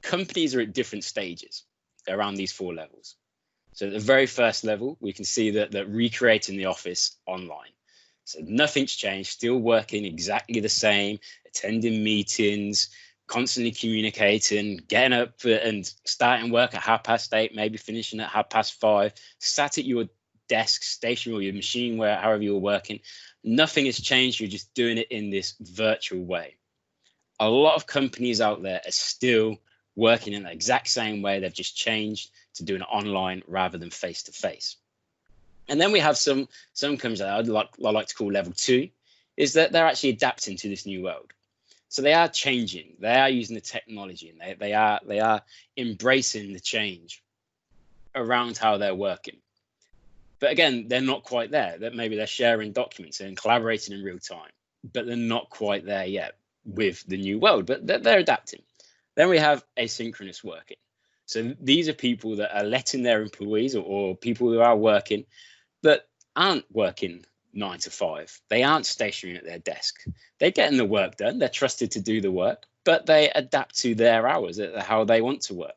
companies are at different stages around these 4 levels. So at the very first level, we can see that recreating the office online. So nothing's changed, still working exactly the same, attending meetings, constantly communicating, getting up and starting work at 8:30, maybe finishing at 5:30, sat at your desk, station, or your machine, however you're working. Nothing has changed. You're just doing it in this virtual way. A lot of companies out there are still working in the exact same way. They've just changed to doing it online rather than face to face. And then we have some companies that I like to call level 2, is that they're actually adapting to this new world. So they are changing. They are using the technology, and they are embracing the change around how they're working. But again, they're not quite there. That maybe they're sharing documents and collaborating in real time, but they're not quite there yet with the new world. But they're adapting. Then we have asynchronous working. So these are people that are letting their employees or people who are working that aren't working 9 to 5. They aren't stationary at their desk. They're getting the work done. They're trusted to do the work, but they adapt to their hours, how they want to work.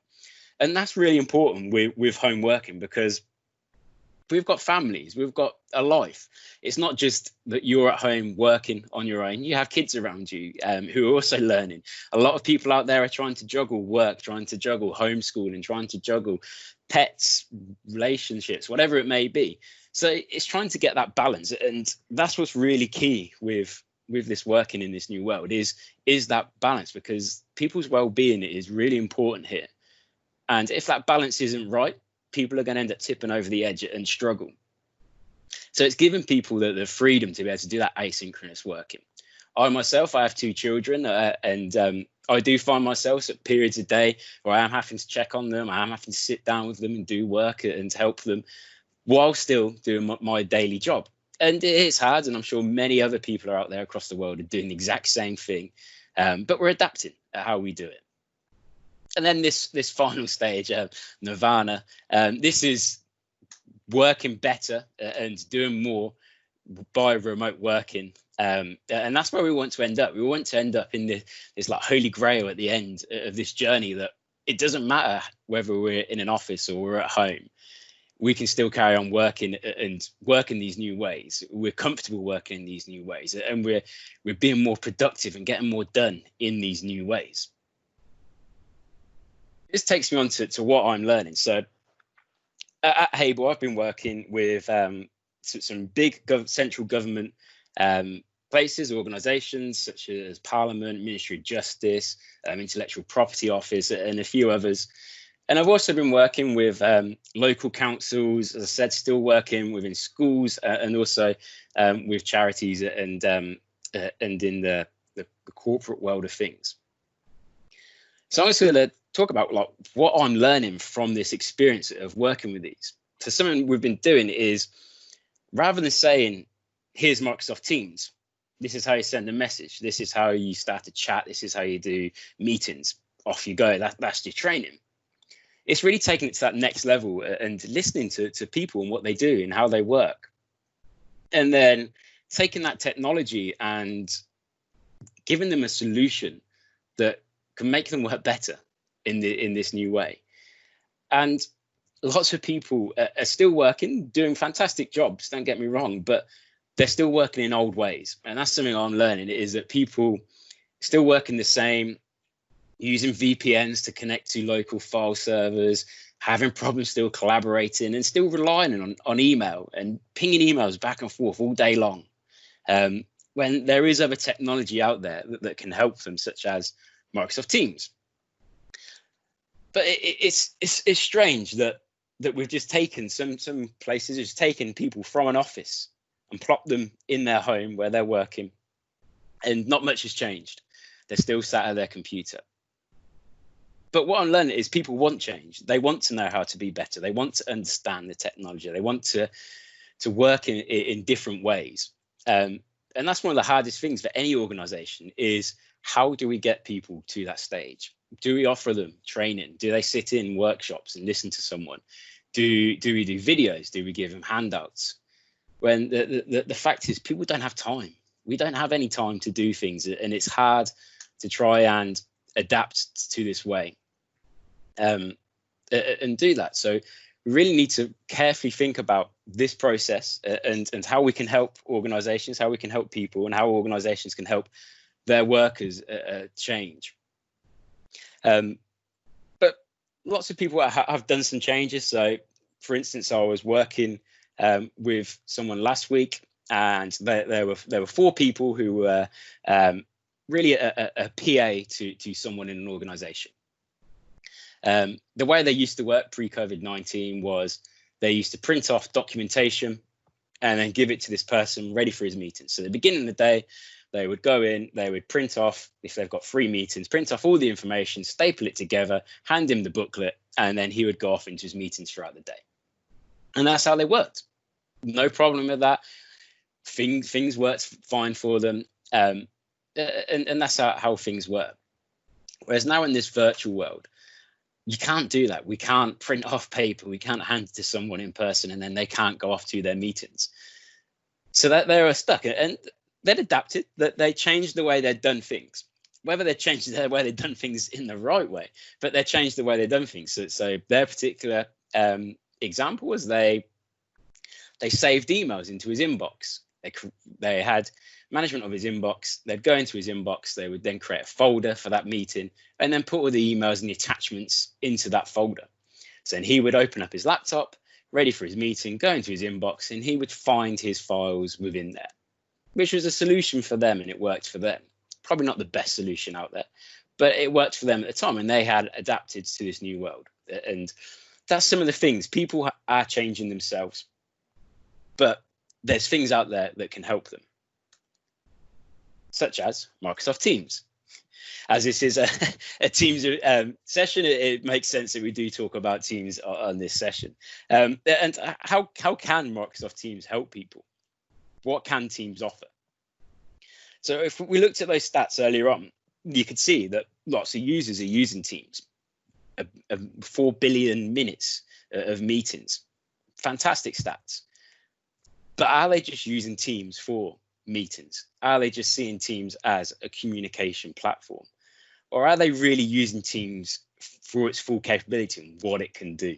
And that's really important with home working, because we've got families, we've got a life. It's not just that you're at home working on your own. You have kids around you who are also learning. A lot of people out there are trying to juggle work, trying to juggle homeschooling, trying to juggle pets, relationships, whatever it may be. So it's trying to get that balance. And that's what's really key with this working in this new world is that balance, because people's well-being is really important here. And if that balance isn't right, people are going to end up tipping over the edge and struggle. So it's giving people the freedom to be able to do that asynchronous working. I myself, I have 2 children, and I do find myself at periods of day where I am having to check on them. I am having to sit down with them and do work and help them while still doing my daily job. And it's hard, and I'm sure many other people are out there across the world are doing the exact same thing, but we're adapting at how we do it. And then this final stage, Nirvana, this is working better and doing more by remote working. And that's where we want to end up. We want to end up in this like holy grail at the end of this journey, that it doesn't matter whether we're in an office or we're at home. We can still carry on working and work in these new ways. We're comfortable working in these new ways, and we're being more productive and getting more done in these new ways. This takes me on to what I'm learning. So at Hable, I've been working with some big central government places, organisations such as Parliament, Ministry of Justice, Intellectual Property Office, and a few others. And I've also been working with local councils, as I said, still working within schools and also with charities and in the corporate world of things. So I'm just going to talk about like what I'm learning from this experience of working with these. So something we've been doing is, rather than saying, here's Microsoft Teams, this is how you send a message, this is how you start a chat, this is how you do meetings, off you go, that's your training. It's really taking it to that next level and listening to people and what they do and how they work. And then taking that technology and giving them a solution that can make them work better in this new way. And lots of people are still working, doing fantastic jobs, don't get me wrong, but they're still working in old ways. And that's something I'm learning, is that people still working the same, using VPNs to connect to local file servers, having problems still collaborating, and still relying on email and pinging emails back and forth all day long. When there is other technology out there that can help them, such as Microsoft Teams. But it's strange that we've just taken some places, just taken people from an office and plopped them in their home where they're working, and not much has changed. They're still sat at their computer. But what I'm learning is people want change. They want to know how to be better. They want to understand the technology. They want to work in different ways. And that's one of the hardest things for any organization, is how do we get people to that stage? Do we offer them training? Do they sit in workshops and listen to someone? Do we do videos? Do we give them handouts? When the fact is, people don't have time. We don't have any time to do things, and it's hard to try and adapt to this way and do that. So we really need to carefully think about this process and how we can help organizations, how we can help people, and how organizations can help their workers change. But lots of people have done some changes. So for instance, I was working with someone last week, and there were 4 people who were really a PA to someone in an organization. The way they used to work pre-COVID-19 was they used to print off documentation and then give it to this person ready for his meeting. So at the beginning of the day, they would go in, they would print off, if they've got 3 meetings, print off all the information, staple it together, hand him the booklet, and then he would go off into his meetings throughout the day. And that's how they worked. No problem with that. Things worked fine for them. And that's how things work. Whereas now in this virtual world, you can't do that. We can't print off paper. We can't hand it to someone in person and then they can't go off to their meetings. So that they're stuck. And they'd adapted, that they changed the way they'd done things. Whether they changed the way they'd done things in the right way, but they changed the way they'd done things. So their particular example was they saved emails into his inbox. They had management of his inbox. They'd go into his inbox. They would then create a folder for that meeting and then put all the emails and the attachments into that folder. So then he would open up his laptop, ready for his meeting, go into his inbox, and he would find his files within there, which was a solution for them, and it worked for them. Probably not the best solution out there, but it worked for them at the time, and they had adapted to this new world. And that's some of the things. People are changing themselves, but there's things out there that can help them, such as Microsoft Teams. as this is a Teams session, it makes sense that we do talk about Teams on this session. And how can Microsoft Teams help people? What can Teams offer? So if we looked at those stats earlier on, you could see that lots of users are using Teams. 4 billion minutes of meetings. Fantastic stats. But are they just using Teams for meetings? Are they just seeing Teams as a communication platform? Or are they really using Teams for its full capability and what it can do?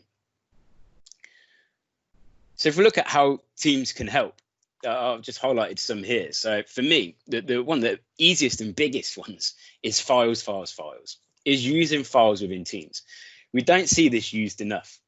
So if we look at how Teams can help, I've just highlighted some here. So for me, the one of the easiest and biggest ones is files, is using files within Teams. We don't see this used enough.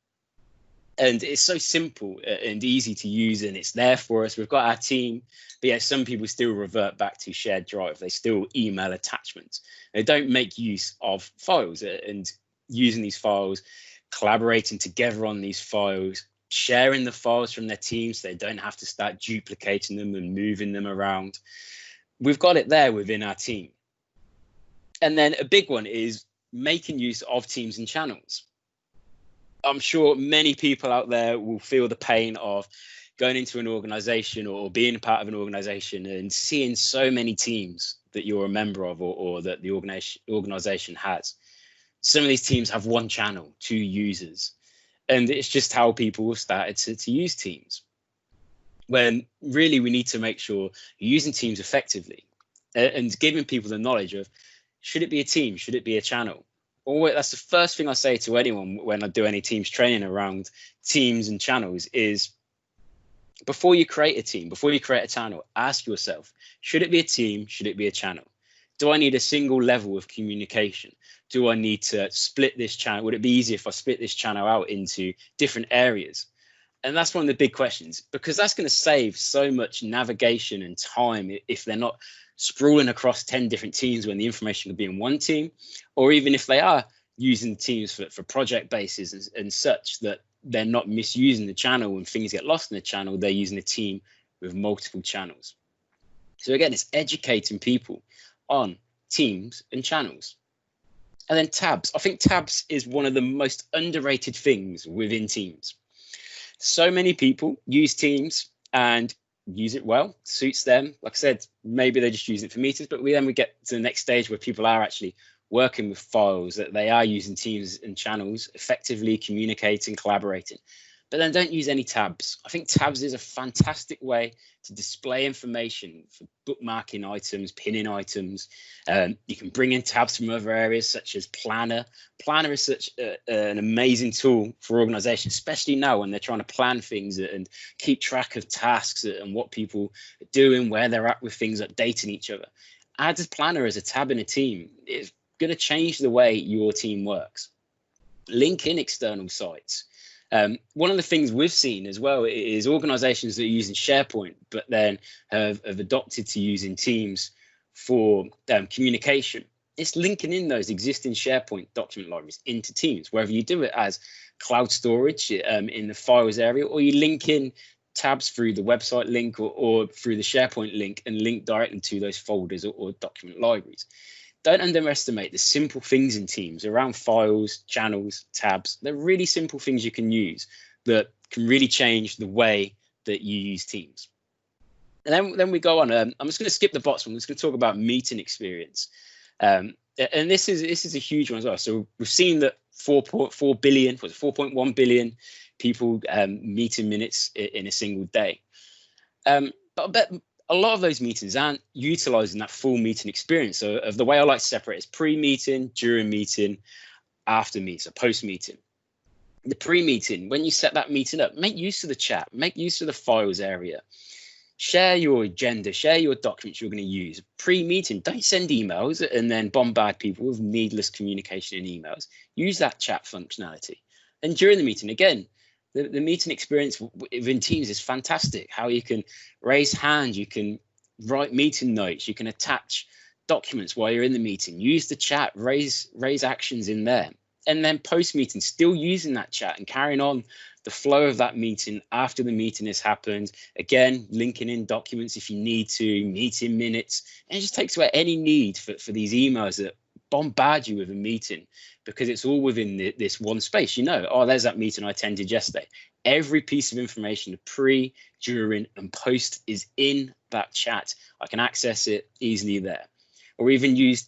And it's so simple and easy to use, and it's there for us. We've got our team, but yet some people still revert back to shared drive. They still email attachments. They don't make use of files and using these files, collaborating together on these files, sharing the files from their teams so they don't have to start duplicating them and moving them around. We've got it there within our team. And then a big one is making use of teams and channels. I'm sure many people out there will feel the pain of going into an organization or being part of an organization and seeing so many teams that you're a member of or that the organization has. Some of these teams have one channel, 2 users, and it's just how people have started to use Teams. When really we need to make sure you're using Teams effectively and giving people the knowledge of, should it be a team? Should it be a channel? That's the first thing I say to anyone when I do any Teams training around teams and channels is, before you create a team, before you create a channel, ask yourself, should it be a team? Should it be a channel? Do I need a single level of communication? Do I need to split this channel? Would it be easier if I split this channel out into different areas? And that's one of the big questions, because that's going to save so much navigation and time if they're not sprawling across 10 different teams when the information could be in one team, or even if they are using Teams for project bases and such, that they're not misusing the channel when things get lost in the channel, they're using a team with multiple channels. So again, it's educating people on teams and channels. And then tabs. I think tabs is one of the most underrated things within Teams. So many people use Teams and use it well, suits them. Like I said, maybe they're just using it for meetings, but we get to the next stage where people are actually working with files, that they are using teams and channels, effectively communicating, collaborating. But then don't use any tabs. I think tabs is a fantastic way to display information for bookmarking items, pinning items. You can bring in tabs from other areas such as Planner. Planner is such an amazing tool for organizations, especially now when they're trying to plan things and keep track of tasks and what people are doing, where they're at with things, updating each other. Add a Planner as a tab in a team. It's going to change the way your team works. Link in external sites. One of the things we've seen as well is organizations that are using SharePoint, but then have adopted to using Teams for communication. It's linking in those existing SharePoint document libraries into Teams, whether you do it as cloud storage in the files area, or you link in tabs through the website link or through the SharePoint link and link directly to those folders or document libraries. Don't underestimate the simple things in Teams around files, channels, tabs. They're really simple things you can use that can really change the way that you use Teams. And then we go on. I'm just going to skip the box one. I'm just going to talk about meeting experience. And this is a huge one as well. So we've seen that 4.1 billion people meeting minutes in a single day. But I bet a lot of those meetings aren't utilizing that full meeting experience. So of the way I like to separate is pre-meeting, during meeting, after meeting, so post-meeting. The pre-meeting, when you set that meeting up, make use of the chat, make use of the files area. Share your agenda, share your documents you're going to use. Pre-meeting, don't send emails and then bombard people with needless communication in emails. Use that chat functionality. And during the meeting, again, the meeting experience within Teams is fantastic. How you can raise hands, you can write meeting notes, you can attach documents while you're in the meeting, use the chat, raise actions in there. And then post-meeting, still using that chat and carrying on the flow of that meeting after the meeting has happened. Again, linking in documents if you need to, meeting minutes, and it just takes away any need for these emails that bombard you with a meeting because it's all within this one space. You know, oh, there's that meeting I attended yesterday. Every piece of information, the pre, during, and post is in that chat. I can access it easily there. Or even use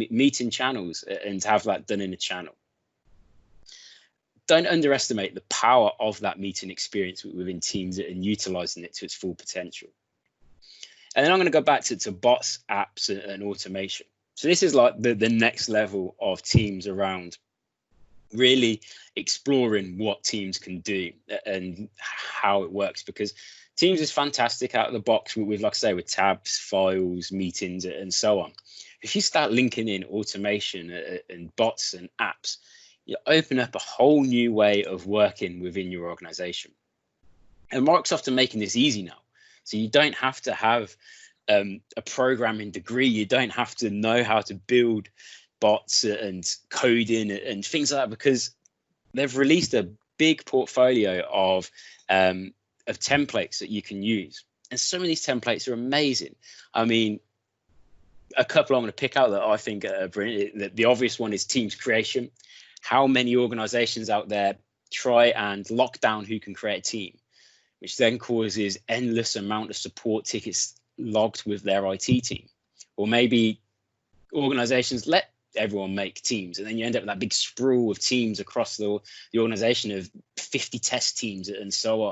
meeting channels and have that done in a channel. Don't underestimate the power of that meeting experience within Teams and utilizing it to its full potential. And then I'm going to go back to bots, apps, and automation. So this is like the next level of Teams around really exploring what Teams can do and how it works, because Teams is fantastic out of the box with, like I say, with tabs, files, meetings, and so on. If you start linking in automation and bots and apps, you open up a whole new way of working within your organization. And Microsoft are making this easy now. So you don't have to have a programming degree. You don't have to know how to build bots and coding and things like that, because they've released a big portfolio of templates that you can use. And some of these templates are amazing. I mean, a couple I'm going to pick out that I think are brilliant. The obvious one is Teams creation. How many organizations out there try and lock down who can create a team, which then causes endless amount of support tickets logged with their IT team. Or maybe organizations let everyone make teams, and then you end up with that big sprawl of teams across the organization of 50 test teams and so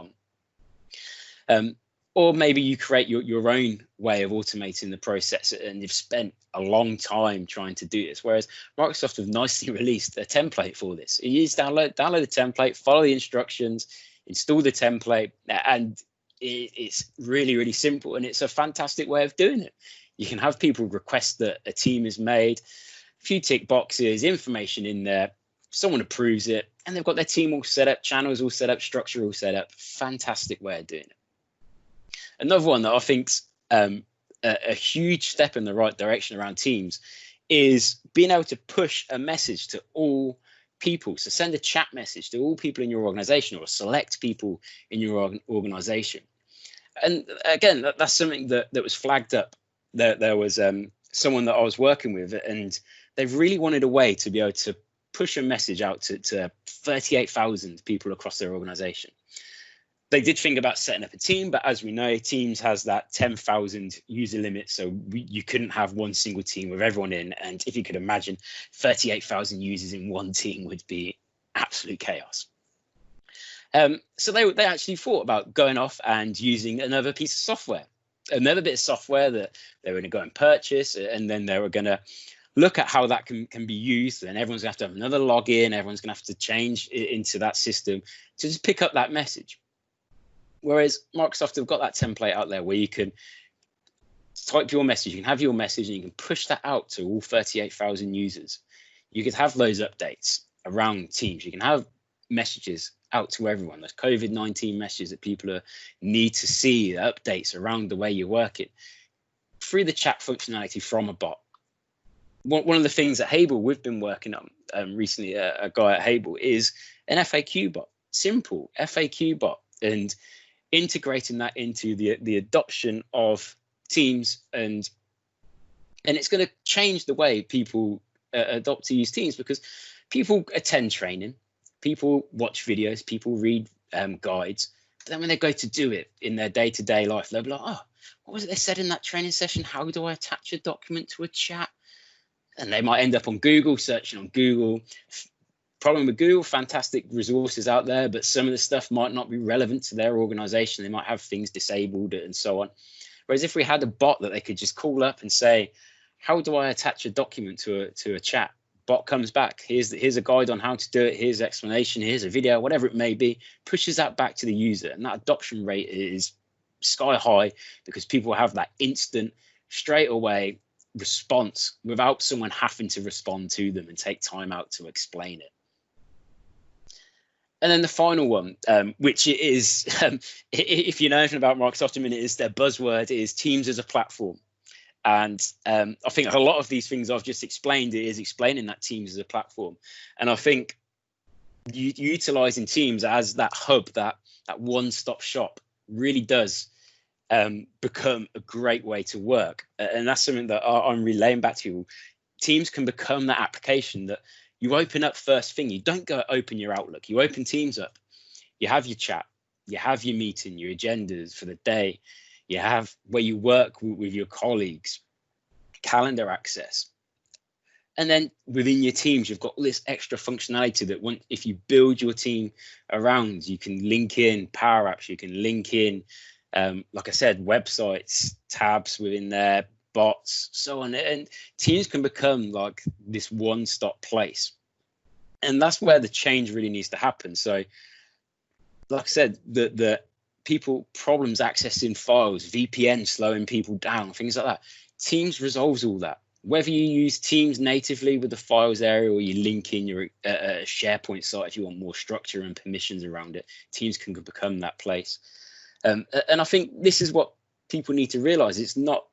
on. Or maybe you create your own way of automating the process, and you've spent a long time trying to do this. Whereas Microsoft have nicely released a template for this. You just download the template, follow the instructions, install the template, and it's really, really simple. And it's a fantastic way of doing it. You can have people request that a team is made, a few tick boxes, information in there, someone approves it, and they've got their team all set up, channels all set up, structure all set up. Fantastic way of doing it. Another one that I think's a huge step in the right direction around Teams is being able to push a message to all people. So send a chat message to all people in your organization, or select people in your organization. And again, that's something that was flagged up. There was someone that I was working with, and they really wanted a way to be able to push a message out to 38,000 people across their organization. They did think about setting up a team, but as we know, Teams has that 10,000 user limit. So you couldn't have one single team with everyone in. And if you could imagine 38,000 users in one team would be absolute chaos. So they actually thought about going off and using another piece of software, another bit of software that they were going to go and purchase. And then they were going to look at how that can be used. And everyone's going to have another login. Everyone's going to have to change into that system to just pick up that message. Whereas Microsoft have got that template out there where you can type your message, you can have your message, and you can push that out to all 38,000 users. You could have those updates around Teams. You can have messages out to everyone. Those COVID-19 messages that people need to see, updates around the way you're working through the chat functionality from a bot. One of the things at Hable we've been working on recently, a guy at Hable, is an FAQ bot, simple FAQ bot, and integrating that into the adoption of Teams, and it's going to change the way people adopt to use Teams, because people attend training, people watch videos, people read guides, but then when they go to do it in their day-to-day life, they'll be like, oh, what was it they said in that training session? How do I attach a document to a chat? And they might end up on Google, searching on Google. Problem with Google, fantastic resources out there, but some of the stuff might not be relevant to their organization. They might have things disabled and so on. Whereas if we had a bot that they could just call up and say, how do I attach a document to a chat? Bot comes back, here's a guide on how to do it, here's an explanation, here's a video, whatever it may be, pushes that back to the user. And that adoption rate is sky high, because people have that instant, straight away response without someone having to respond to them and take time out to explain it. And then the final one, which is, if you know anything about Microsoft, is their buzzword, is Teams as a platform. And I think a lot of these things I've just explained is explaining that Teams as a platform. And I think utilizing Teams as that hub, that one-stop shop, really does become a great way to work. And that's something that I'm relaying back to you. Teams can become that application that you open up first thing. You don't go open your Outlook. You open Teams up. You have your chat. You have your meeting, your agendas for the day. You have where you work with your colleagues, calendar access. And then within your teams, you've got all this extra functionality that if you build your team around, you can link in Power Apps, you can link in, like I said, websites, tabs within there, bots, so on. And teams can become like this one-stop place. And that's where the change really needs to happen. So, like I said, the problems accessing files, VPN slowing people down, things like that. Teams resolves all that. Whether you use Teams natively with the files area or you link in your SharePoint site if you want more structure and permissions around it, Teams can become that place. And I think this is what people need to realize. It's not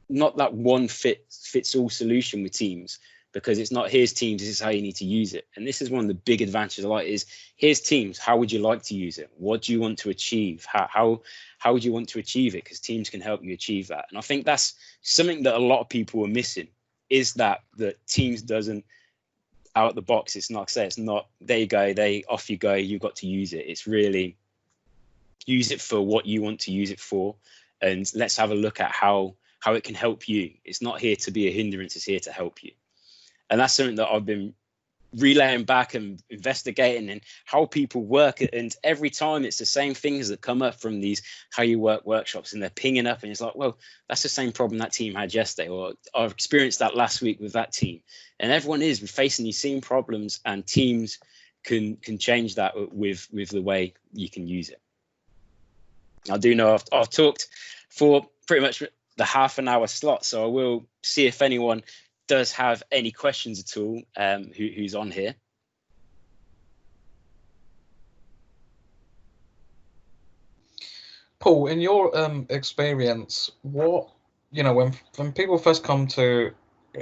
that one fits all solution with Teams, because it's not here's Teams, this is how you need to use it. And this is one of the big advantages I like is here's Teams, how would you like to use it? What do you want to achieve? How would you want to achieve it? Because Teams can help you achieve that. And I think that's something that a lot of people are missing, is that Teams doesn't out the box. It's not, like I say, it's not there you go, off you go, you've got to use it. It's really use it for what you want to use it for. And let's have a look at how it can help you. It's not here to be a hindrance, it's here to help you. And that's something that I've been relaying back and investigating and how people work. And every time it's the same things that come up from these how you work workshops, and they're pinging up and it's like, well, that's the same problem that team had yesterday, or I've experienced that last week with that team. And everyone is facing these same problems, and Teams can change that with the way you can use it. I do know I've talked for pretty much the half an hour slot, so I will see if anyone does have any questions at all, who's on here. Paul, in your experience, what, when people first come to,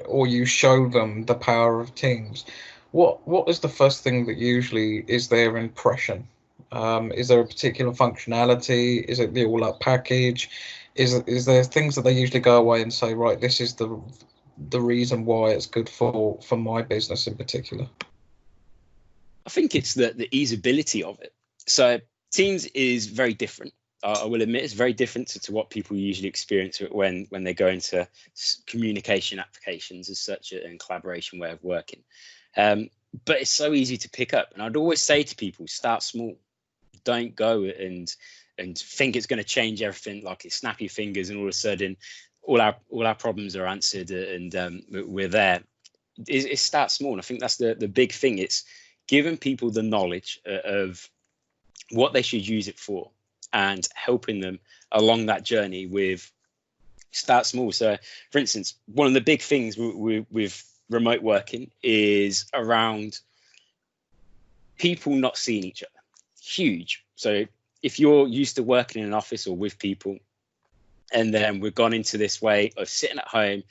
or you show them the power of Teams, what is the first thing that usually is their impression? Is there a particular functionality? Is it the all-up package? Is there things that they usually go away and say, right, this is the reason why it's good for my business in particular? I think it's the easeability of it. So Teams is very different. I will admit it's very different to what people usually experience when they go into communication applications as such, and collaboration way of working. But it's so easy to pick up. And I'd always say to people, start small. Don't go and think it's going to change everything, like you snap your fingers and all of a sudden all our problems are answered and we're there. It starts small. And I think that's the big thing. It's giving people the knowledge of what they should use it for and helping them along that journey with start small. So, for instance, one of the big things with remote working is around people not seeing each other. Huge. So if you're used to working in an office or with people, and then we've gone into this way of sitting at home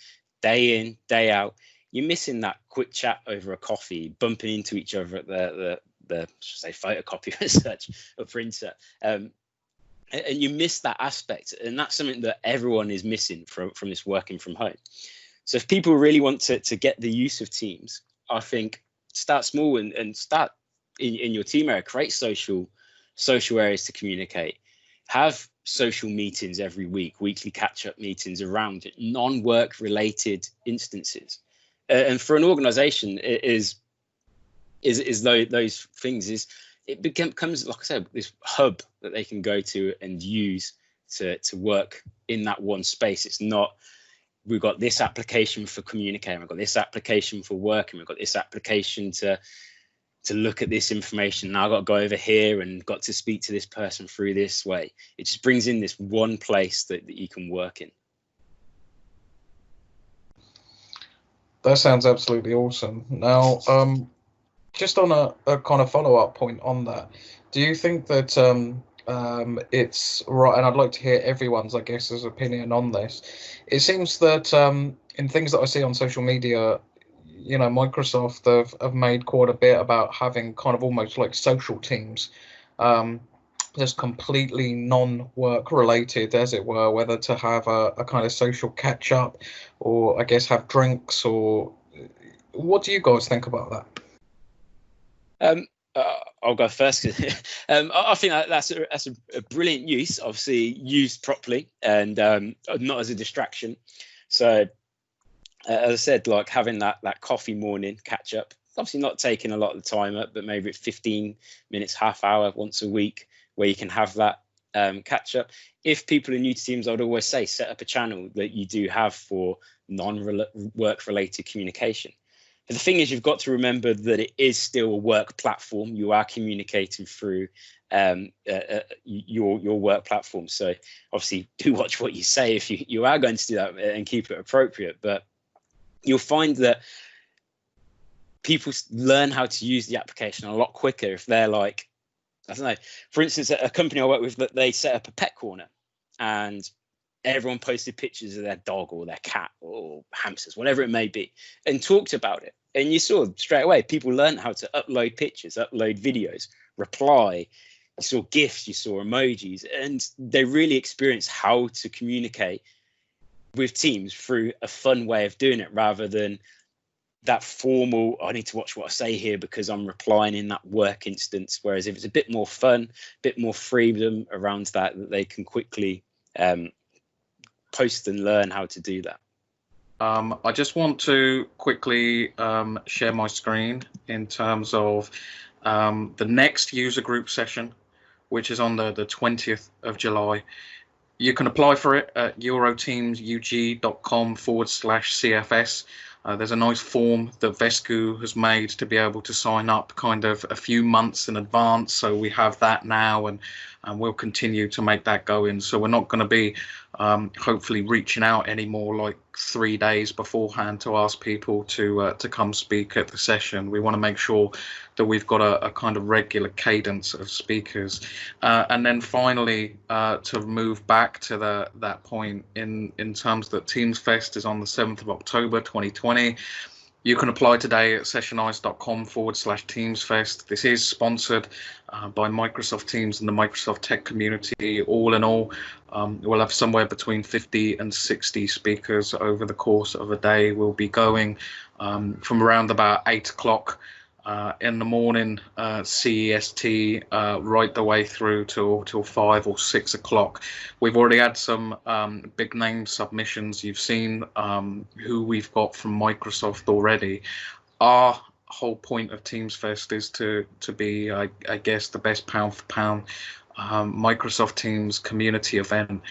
day in, day out, you're missing that quick chat over a coffee, bumping into each other at the say photocopier as such, a printer. And you miss that aspect. And that's something that everyone is missing from this working from home. So if people really want to get the use of Teams, I think start small and start in your team area, create social areas to communicate, have social meetings every week, weekly catch-up meetings around non-work related instances. And for an organization, it is those things it becomes, like I said, this hub that they can go to and use to work in that one space. It's not, we've got this application for communicating, we've got this application for working, we've got this application to look at this information. Now I've got to go over here and got to speak to this person through this way. It just brings in this one place that you can work in. That sounds absolutely awesome. Now, just on a kind of follow-up point on that, do you think that it's right, and I'd like to hear everyone's, I guess, opinion on this. It seems that in things that I see on social media, Microsoft have made quite a bit about having kind of almost like social teams. just completely non-work related, as it were, whether to have a kind of social catch up, or I guess have drinks, or what do you guys think about that? I'll go first. I think that's a brilliant use, obviously used properly and not as a distraction. So as I said, like having that coffee morning catch up, obviously not taking a lot of the time up, but maybe 15 minutes, half hour once a week, where you can have that catch up. If people are new to Teams, I'd always say set up a channel that you do have for non-work related communication. But the thing is, you've got to remember that it is still a work platform. You are communicating through your work platform. So obviously do watch what you say if you are going to do that, and keep it appropriate. But you'll find that people learn how to use the application a lot quicker if they're like, I don't know, for instance, a company I work with, that they set up a pet corner and everyone posted pictures of their dog or their cat or hamsters, whatever it may be, and talked about it. And you saw straight away people learned how to upload pictures, upload videos, reply. You saw GIFs, you saw emojis, and they really experienced how to communicate with Teams through a fun way of doing it, rather than that formal, I need to watch what I say here because I'm replying in that work instance. Whereas if it's a bit more fun, a bit more freedom around that they can quickly post and learn how to do that. I just want to quickly share my screen in terms of the next user group session, which is on the 20th of July. You can apply for it at EuroTeamsUG.com/CFS. There's a nice form that Vesku has made to be able to sign up kind of a few months in advance. So we have that now, and we'll continue to make that go in. So we're not going to be hopefully reaching out anymore like 3 days beforehand to ask people to come speak at the session. We want to make sure that we've got a kind of regular cadence of speakers. And then finally, to move back to that point in terms that TeamsFest is on the 7th of October 2020. You can apply today at sessionize.com/TeamsFest. This is sponsored by Microsoft Teams and the Microsoft Tech community. All in all, we'll have somewhere between 50 and 60 speakers over the course of a day. We'll be going from around about 8 o'clock in the morning CEST right the way through till 5 or 6 o'clock. We've already had some big name submissions. You've seen who we've got from Microsoft already. Our whole point of TeamsFest is to be, I guess, the best pound for pound Microsoft Teams community event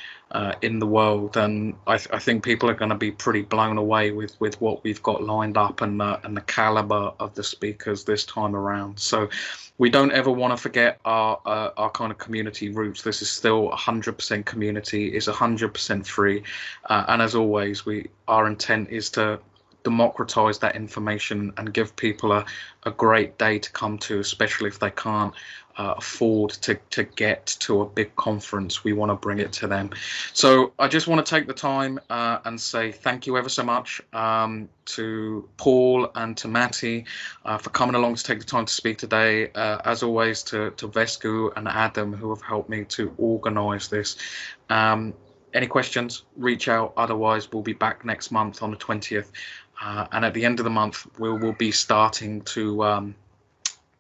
in the world, and I think people are going to be pretty blown away with what we've got lined up and the caliber of the speakers this time around. So we don't ever want to forget our kind of community roots. This is still 100% community, is 100% free, and as always, our intent is to democratize that information and give people a great day to come to, especially if they can't afford to get to a big conference. We want to bring it to them. So I just want to take the time and say thank you ever so much to Paul and to Matti for coming along to take the time to speak today. As always, to Vesku and Adam, who have helped me to organize this. Any questions, reach out. Otherwise, we'll be back next month on the 20th. And at the end of the month, we'll be starting to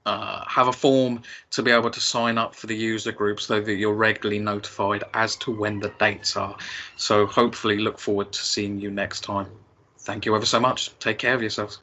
have a form to be able to sign up for the user group so that you're regularly notified as to when the dates are. So hopefully look forward to seeing you next time. Thank you ever so much. Take care of yourselves.